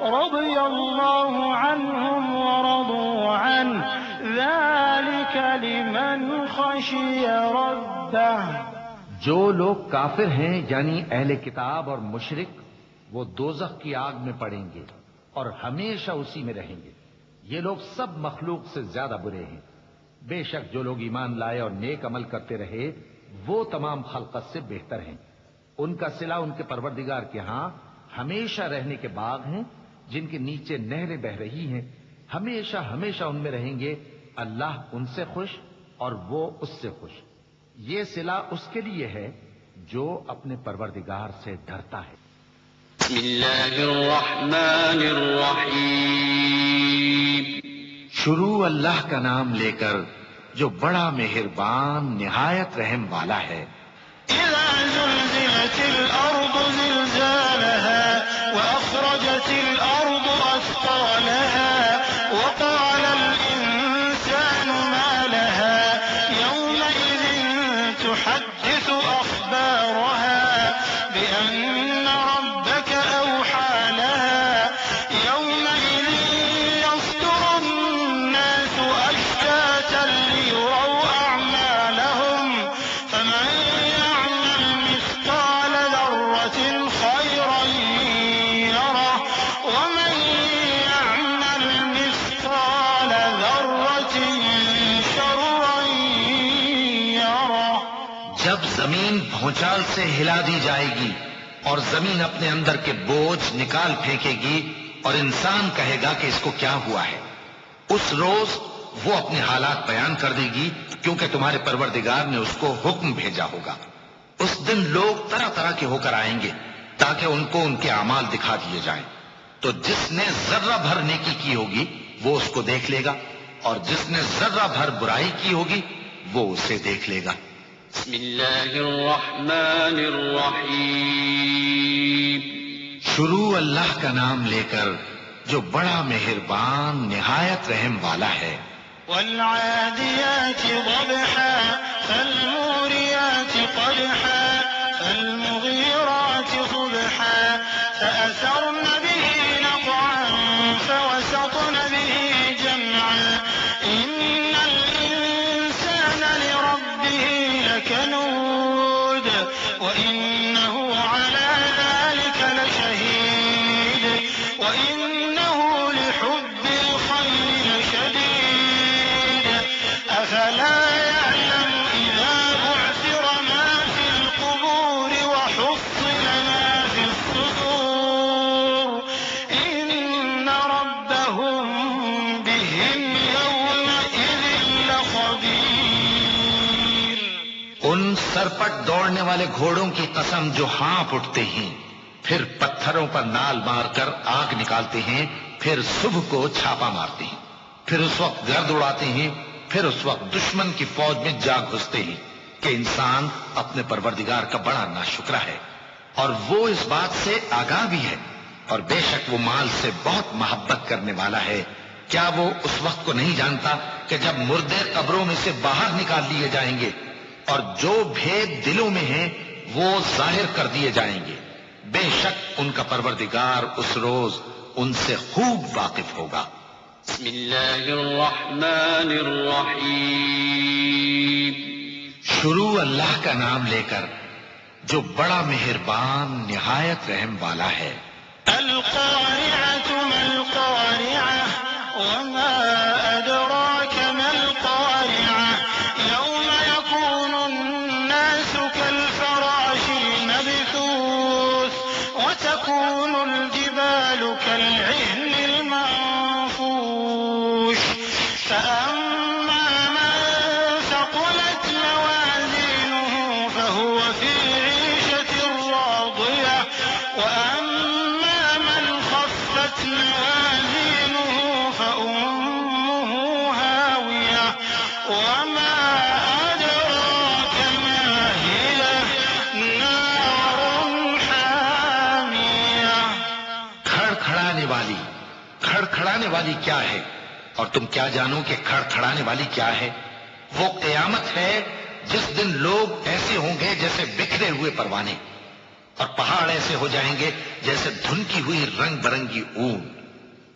رضي الله عنهم ورضوا عنه ذلك لمن خشي ربه. جو لوگ کافر ہیں یعنی اہل کتاب اور مشرک وہ دوزخ کی آگ میں پڑیں گے اور ہمیشہ اسی میں رہیں گے. یہ لوگ سب مخلوق سے زیادہ برے ہیں. بے شک جو لوگ ایمان لائے اور نیک عمل کرتے رہے وہ تمام خلقت سے بہتر ہیں. ان کا صلہ ان کے پروردگار کے ہاں ہمیشہ رہنے کے باغ ہیں جن کے نیچے نہریں بہ رہی ہیں. ہمیشہ ہمیشہ ان میں رہیں گے. اللہ ان سے خوش اور وہ اس سے خوش. یہ صلہ اس کے لیے ہے جو اپنے پروردگار سے ڈرتا ہے. بسم اللہ الرحمن الرحیم. شروع اللہ کا نام لے کر جو بڑا مہربان نہایت رحم والا ہے. إذا زلزلت الأرض زلزالها وأخرجت الأرض أثقالها وقال الإنسان ما لها يومئذ تحدث أخبارها بأن ربك أوحى لها يومئذ يصدر الناس أشتاتا ليروا أعمالهم فمن يعمل مثقال ذرة خيرا يره ومن يعمل مثقال ذرة شرا يره. جب زمین بھونچال سے ہلا دی جائے گی اور زمین اپنے اندر کے بوجھ نکال پھینکے گی اور انسان کہے گا کہ اس کو کیا ہوا ہے. اس روز وہ اپنے حالات بیان کر دے گی کیونکہ تمہارے پروردگار نے اس کو حکم بھیجا ہوگا. اس دن لوگ طرح طرح کے ہو کر آئیں گے تاکہ ان کو ان کے اعمال دکھا دیے جائیں. تو جس نے ذرہ بھر نیکی کی ہوگی وہ اس کو دیکھ لے گا اور جس نے ذرہ بھر برائی کی ہوگی وہ اسے دیکھ لے گا. بسم اللہ الرحمن الرحیم. شروع اللہ کا نام لے کر جو بڑا مہربان نہایت رحم والا ہے. والعاديات ضبحا فالموريات قدحا فالمغيرات صبحا فأثرن به نقعا فوسطن به جمعا إن الإنسان لربه لكنود وإنه على ذلك لشهيد وإنه لحب الخير لشديد أفلا يعلم إذا بعثر ما في القبور وحصل ما في الصدور إن ربهم بهم يومئذ لخبير. ان سرپٹ دوڑنے والے گھوڑوں کی قسم جو ہانپ اٹھتے ہیں پھر پتھروں پر نال مار کر آگ نکالتے ہیں پھر صبح کو چھاپا مارتے ہیں پھر اس وقت گرد اڑاتے ہیں پھر اس وقت دشمن کی فوج میں جا گھستے ہیں کہ انسان اپنے پروردگار کا بڑا ناشکرا ہے اور وہ اس بات سے آگاہ بھی ہے اور بے شک وہ مال سے بہت محبت کرنے والا ہے. کیا وہ اس وقت کو نہیں جانتا کہ جب مردے قبروں میں سے باہر نکال لیے جائیں گے اور جو بھید دلوں میں ہیں وہ ظاہر کر دیے جائیں گے. بے شک ان کا پروردگار اس روز ان سے خوب واقف ہوگا. بسم اللہ الرحمن الرحیم. شروع اللہ کا نام لے کر جو بڑا مہربان نہایت رحم والا ہے. القارعة ما القارعة وما أدراك ما القارعة يوم يكون الناس كالفراش المبثوث وتكون الجبال كالعهن موازينه فأمه هاوية وما أدراك ما هي نار حامية کھڑکھڑانے والی کیا ہے؟ اور تم کیا جانو کہ کھڑکھڑانے والی کیا ہے؟ وہ قیامت ہے جس دن لوگ ایسے ہوں گے جیسے بکھرے ہوئے پروانے، اور پہاڑ ایسے ہو جائیں گے جیسے دھنکی ہوئی رنگ برنگی اون۔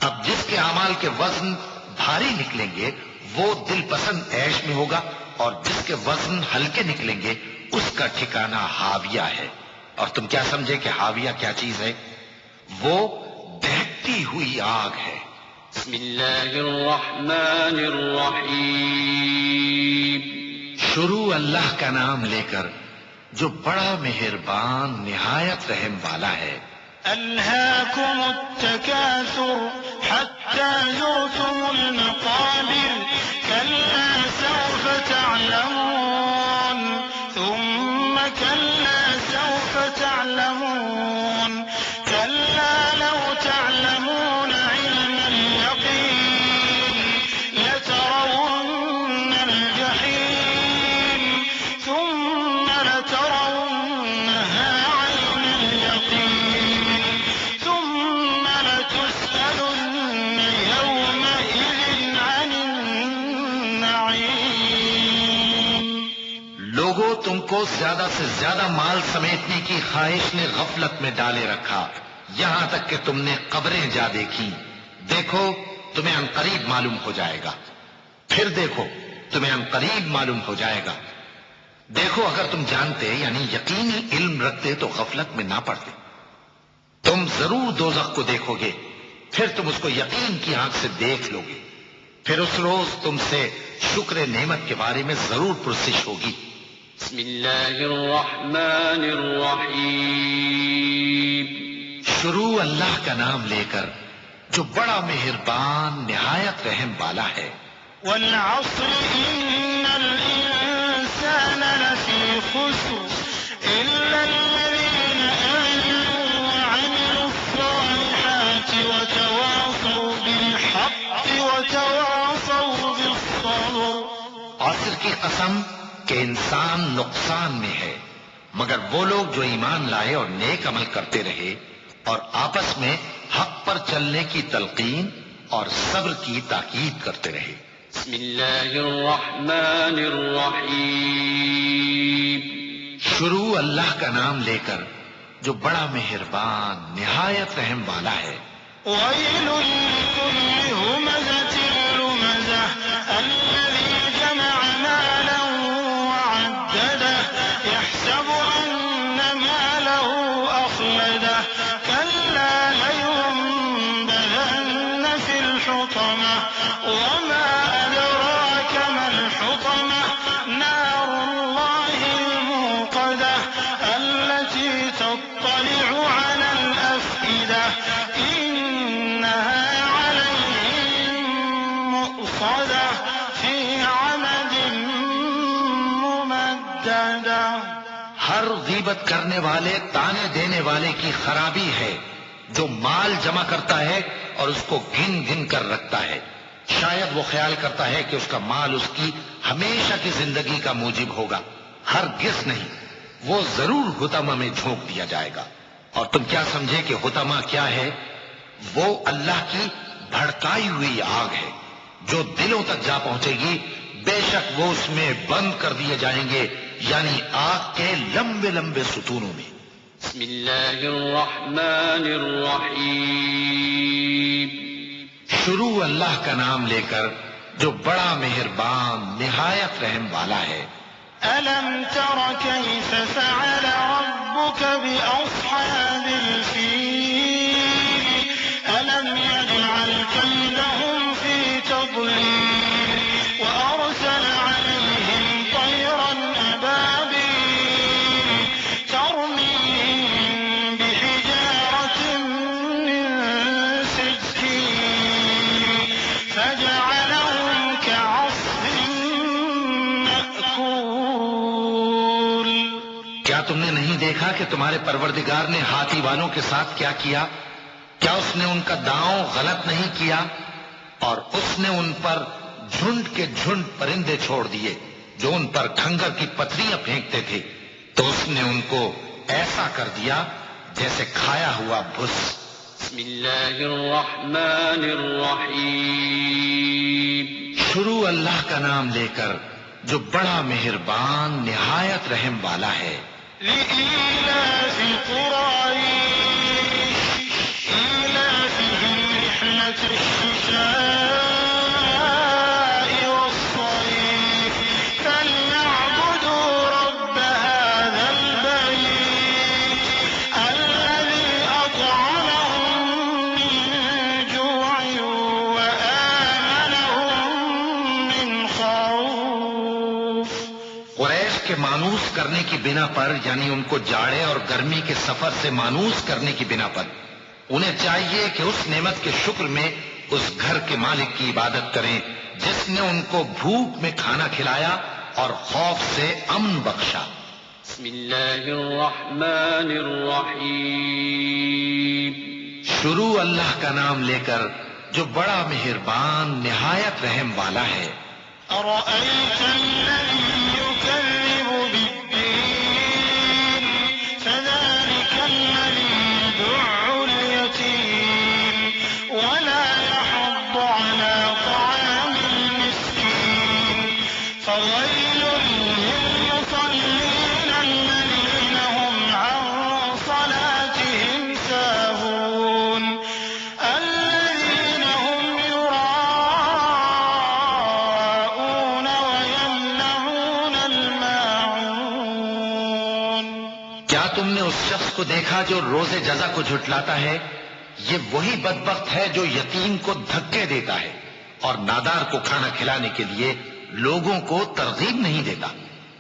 اب جس کے اعمال کے وزن بھاری نکلیں گے وہ دل پسند عیش میں ہوگا، اور جس کے وزن ہلکے نکلیں گے اس کا ٹھکانہ ہاویہ ہے۔ اور تم کیا سمجھے کہ ہاویہ کیا چیز ہے؟ وہ دہتی ہوئی آگ ہے۔ بسم اللہ الرحمن الرحیم۔ شروع اللہ کا نام لے کر جو بڑا مہربان نہایت رحم والا ہے۔ ألهاكم التكاثر حتى زرتم المقابر كلا سوف تعلمون ثم كلا سوف تعلمون كلا لو تعلمون علم اليقين لترون الجحيم ثم لترونها عين اليقين ثم لتسألن يومئذ عن النعيم۔ لوگوں تم کو زیادہ سے زیادہ مال سمیٹنے کی خواہش نے غفلت میں ڈالے رکھا، یہاں تک کہ تم نے قبریں جا دیکھی۔ دیکھو تمہیں عنقریب معلوم ہو جائے گا، پھر دیکھو تمہیں عنقریب معلوم ہو جائے گا۔ دیکھو اگر تم جانتے یعنی یقینی علم رکھتے تو غفلت میں نہ پڑتے۔ تم ضرور دوزخ کو دیکھو گے، پھر تم اس کو یقین کی آنکھ سے دیکھ لو گے، پھر اس روز تم سے شکر نعمت کے بارے میں ضرور پرسش ہوگی۔ بسم اللہ الرحمن الرحیم۔ شروع اللہ کا نام لے کر جو بڑا مہربان نہایت رحم والا ہے۔ والعصر إن الإنسان لفي خسر إلا الذين آمنوا وعملوا الصالحات وتواصوا بالحق وتواصوا بالصبر۔ عصر کی قسم کہ انسان نقصان میں ہے مگر وہ لوگ جو ایمان لائے اور نیک عمل کرتے رہے اور آپس میں حق پر چلنے کی تلقین اور صبر کی تاکید کرتے رہے۔ بسم اللہ الرحمن الرحیم۔ شروع اللہ کا نام لے کر جو بڑا مہربان نہایت رحم والا ہے۔ ويل لكل همزة لمزة الذي جمع مالا وعدده يحسب أن ماله أخلده كلا لينبذن في الحطمة وما أدراك ما الحطمة نار الله الموقدة التي تطلع على الأفئدة إنها عليهم مؤصدة في عمد ممددة۔ ہر غیبت کرنے والے تانے دینے والے کی خرابی ہے جو مال جمع کرتا ہے اور اس کو گن گن کر رکھتا ہے، شاید وہ خیال کرتا ہے کہ اس کا مال اس کی ہمیشہ کی زندگی کا موجب ہوگا، ہرگز نہیں، وہ ضرور حطمہ میں جھونک دیا جائے گا۔ اور تم کیا سمجھے کہ حطمہ کیا ہے؟ وہ اللہ کی بھڑکائی ہوئی آگ ہے جو دلوں تک جا پہنچے گی، بے شک وہ اس میں بند کر دیے جائیں گے، یعنی آگ کے لمبے لمبے ستونوں میں۔ بسم اللہ الرحمن الرحیم۔ شروع اللہ کا نام لے کر جو بڑا مہربان نہایت رحم والا ہے۔ ألم تر كيف فعل ربك بأصحاب الفيل ألم يجعل كيدهم في تضليل وأرسل عليهم طيرا أبابيل ترميهم بحجارة من سجيل فجعلهم كعصف مأكول۔ کیا تم نے نہیں دیکھا کہ تمہارے پروردگار نے ہاتھی والوں کے ساتھ کیا کیا؟ کیا اس نے ان کا داؤں غلط نہیں کیا؟ اور اس نے ان پر جھنڈ کے جھنڈ پرندے چھوڑ دیے جو ان پر کھنگر کی پتھریاں پھینکتے تھے، تو اس نے ان کو ایسا کر دیا جیسے کھایا ہوا بھس۔ بسم اللہ الرحمن الرحیم۔ شروع اللہ کا نام لے کر جو بڑا مہربان نہایت رحم والا ہے۔ لإيلاف قريش إيلافهم رحلة الشتاء والصيف فليعبدوا رب هذا البيت الذي أطعمهم من جوع وآمنهم من خوف۔ قریش کے مانوس کرنے کی بنا پر، یعنی ان کو جاڑے اور گرمی کے سفر سے مانوس کرنے کی بنا پر، انہیں چاہیے کہ اس نعمت کے شکر میں اس گھر کے مالک کی عبادت کریں جس نے ان کو بھوک میں کھانا کھلایا اور خوف سے امن بخشا۔ بسم اللہ الرحمن الرحیم۔ شروع اللہ کا نام لے کر جو بڑا مہربان نہایت رحم والا ہے۔ أرأيت الذي يكذب بالدين فذلك الذي يدع اليتيم ولا يحض على طعام المسكين فويل للمصلين الذين هم عن صلاتهم ساهون الذين هم يراءون ويمنعون الماعون۔ کیا تم نے اس شخص کو دیکھا جو روز جزا کو جھٹلاتا ہے؟ یہ وہی بدبخت ہے جو یتیم کو دھکے دیتا ہے اور نادار کو کھانا کھلانے کے لیے لوگوں کو ترغیب نہیں دیتا۔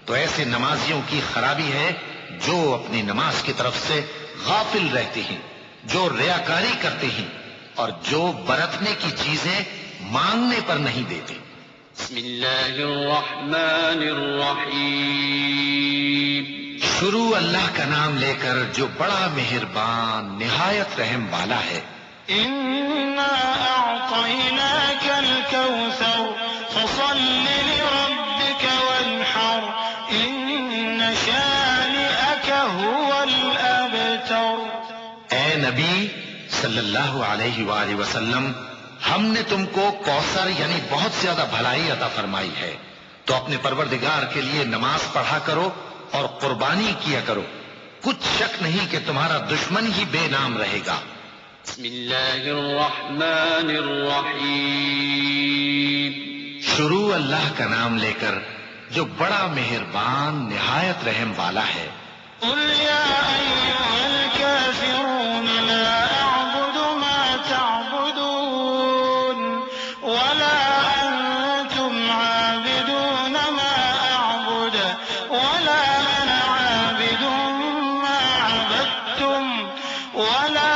تو ایسے نمازیوں کی خرابی ہے جو اپنی نماز کی طرف سے غافل رہتے ہیں، جو ریاکاری کرتے ہیں اور جو برتنے کی چیزیں مانگنے پر نہیں دیتے۔ بسم اللہ الرحمن الرحیم۔ شروع اللہ کا نام لے کر جو بڑا مہربان نہایت رحم والا ہے۔ إنا أعطيناك الكوثر فصل لربك وانحر إن شانئك هو الأبتر۔ اے نبی صلی اللہ علیہ وآلہ وسلم، ہم نے تم کو کوثر یعنی بہت زیادہ بھلائی عطا فرمائی ہے، تو اپنے پروردگار کے لیے نماز پڑھا کرو اور قربانی کیا کرو، کچھ شک نہیں کہ تمہارا دشمن ہی بے نام رہے گا۔ بسم اللہ الرحمن الرحیم۔ شروع اللہ کا نام لے کر جو بڑا مہربان نہایت رحم والا ہے۔ قل يا أيها الكافرون لا أعبد ما تعبدون ولا أنتم عابدون ما أعبد ولا أنا عابد ما عبدتم ولا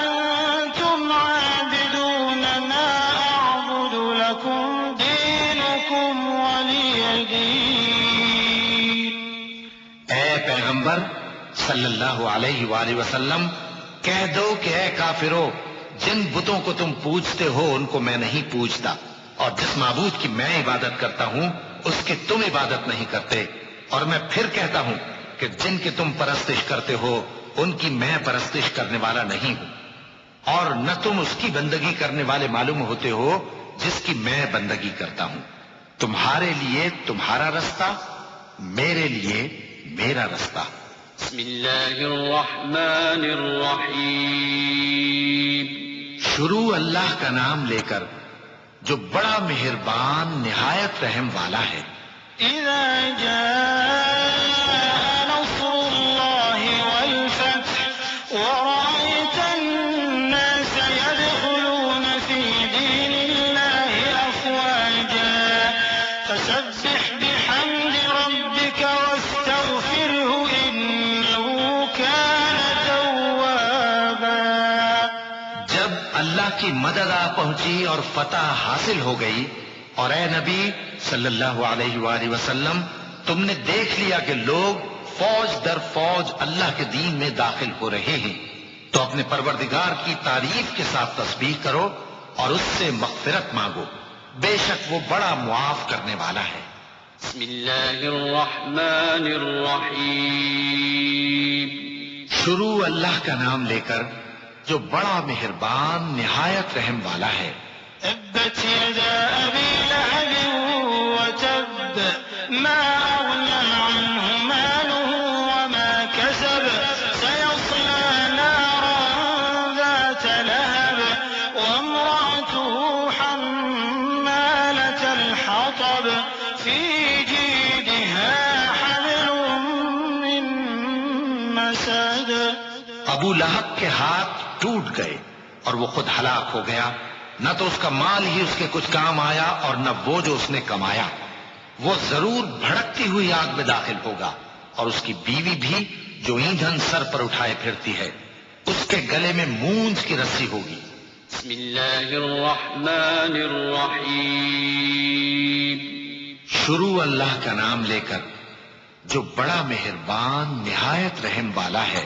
أنتم عابدون ما أعبد لكم دينكم ولي دين۔ اے پیغمبر صلی اللہ علیہ وآلہ وسلم، کہہ دو کہ اے کافرو، جن بتوں کو تم پوجتے ہو ان کو میں نہیں پوجتا، اور جس معبود کی میں عبادت کرتا ہوں اس کی تم عبادت نہیں کرتے، اور میں پھر کہتا ہوں کہ جن کی تم پرستش کرتے ہو ان کی میں پرستش کرنے والا نہیں ہوں، اور نہ تم اس کی بندگی کرنے والے معلوم ہوتے ہو جس کی میں بندگی کرتا ہوں۔ تمہارے لیے تمہارا رستہ، میرے لیے میرا رستہ۔ بسم اللہ الرحمن الرحیم۔ شروع اللہ کا نام لے کر جو بڑا مہربان نہایت رحم والا ہے۔ إذا جاء نصر الله والفتح ورأيت الناس يدخلون في دين الله أفواجا فسبح بحمد ربك واستغفره إنه كان توابا۔ جب اللہ کی مدد آ پہنچی اور فتح حاصل ہو گئی، اور اے نبی صلی اللہ علیہ وآلہ وسلم، تم نے دیکھ لیا کہ لوگ فوج در فوج اللہ کے دین میں داخل ہو رہے ہیں، تو اپنے پروردگار کی تعریف کے ساتھ تسبیح کرو اور اس سے مغفرت مانگو، بے شک وہ بڑا معاف کرنے والا ہے۔ بسم اللہ الرحمن الرحیم۔ شروع اللہ کا نام لے کر جو بڑا مہربان نہایت رحم والا ہے۔ تبت يدا أبي لهب وتب ما أغنى عنه ماله وما كسب سيصلى نارا ذات لهب وامرأته حمالة الحطب في جيدها حبل من مسد۔ ابو لہب کے ہاتھ ٹوٹ گئے اور وہ خود ہلاک ہو گیا، نہ تو اس کا مال ہی اس کے کچھ کام آیا اور نہ وہ جو اس نے کمایا۔ وہ ضرور بھڑکتی ہوئی آگ میں داخل ہوگا، اور اس کی بیوی بھی جو ایندھن سر پر اٹھائے پھرتی ہے، اس کے گلے میں مونج کی رسی ہوگی۔ بسم اللہ الرحمن الرحیم۔ شروع اللہ کا نام لے کر جو بڑا مہربان نہایت رحم والا ہے۔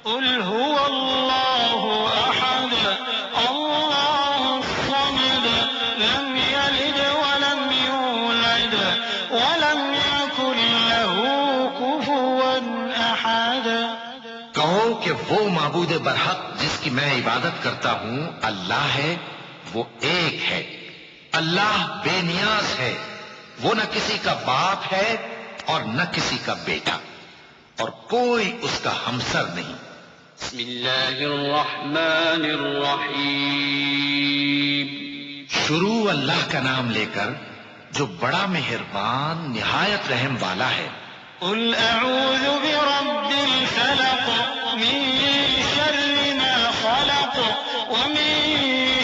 قل هو الله أحد الله الصمد لم يلد ولم يولد ولم يكن له كفوا أحد۔ کہو کہ وہ معبود برحق جس کی میں عبادت کرتا ہوں اللہ ہے، وہ ایک ہے، اللہ بے نیاز ہے، وہ نہ کسی کا باپ ہے اور نہ کسی کا بیٹا، اور کوئی اس کا ہمسر نہیں۔ بسم اللہ الرحمن الرحیم۔ شروع اللہ کا نام لے کر جو بڑا مہربان نہایت رحم والا ہے۔ قل أعوذ برب الفلق من شر ما خلق ومن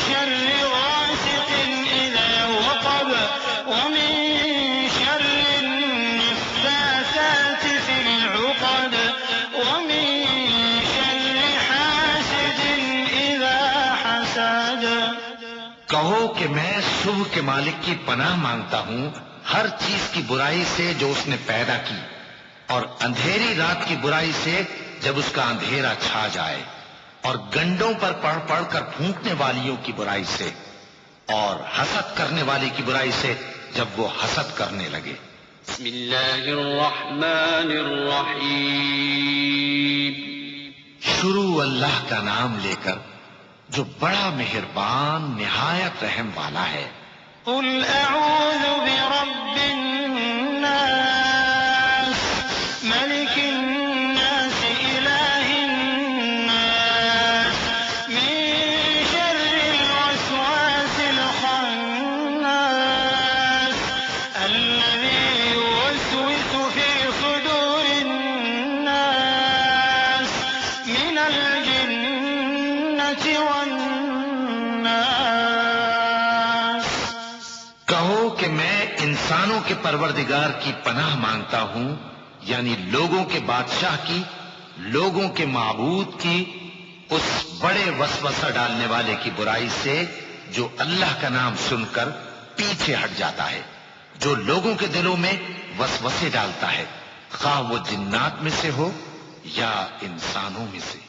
شر غاسق إذا وقب ومن شر النفاثات في العقد ومن شر حاسد إذا حسد۔ کہو کہ میں صبح کے مالک کی پناہ مانگتا ہوں ہر چیز کی برائی سے جو اس نے پیدا کی، اور اندھیری رات کی برائی سے جب اس کا اندھیرا چھا جائے، اور گنڈوں پر پڑھ پڑھ کر پھونکنے والیوں کی برائی سے، اور حسد کرنے والی کی برائی سے جب وہ حسد کرنے لگے۔ بسم اللہ الرحمن الرحیم۔ شروع اللہ کا نام لے کر جو بڑا مہربان نہایت رحم والا ہے۔ قل أعوذ برب الناس ملك الناس إله الناس من شر الوسواس الخناس الذي يوسوس في صدور الناس من الجنة والناس۔ کہو کہ میں انسانوں کے پروردگار کی پناہ مانگتا ہوں، یعنی لوگوں کے بادشاہ کی، لوگوں کے معبود کی، اس بڑے وسوسہ ڈالنے والے کی برائی سے جو اللہ کا نام سن کر پیچھے ہٹ جاتا ہے، جو لوگوں کے دلوں میں وسوسے ڈالتا ہے، خواہ وہ جنات میں سے ہو یا انسانوں میں سے۔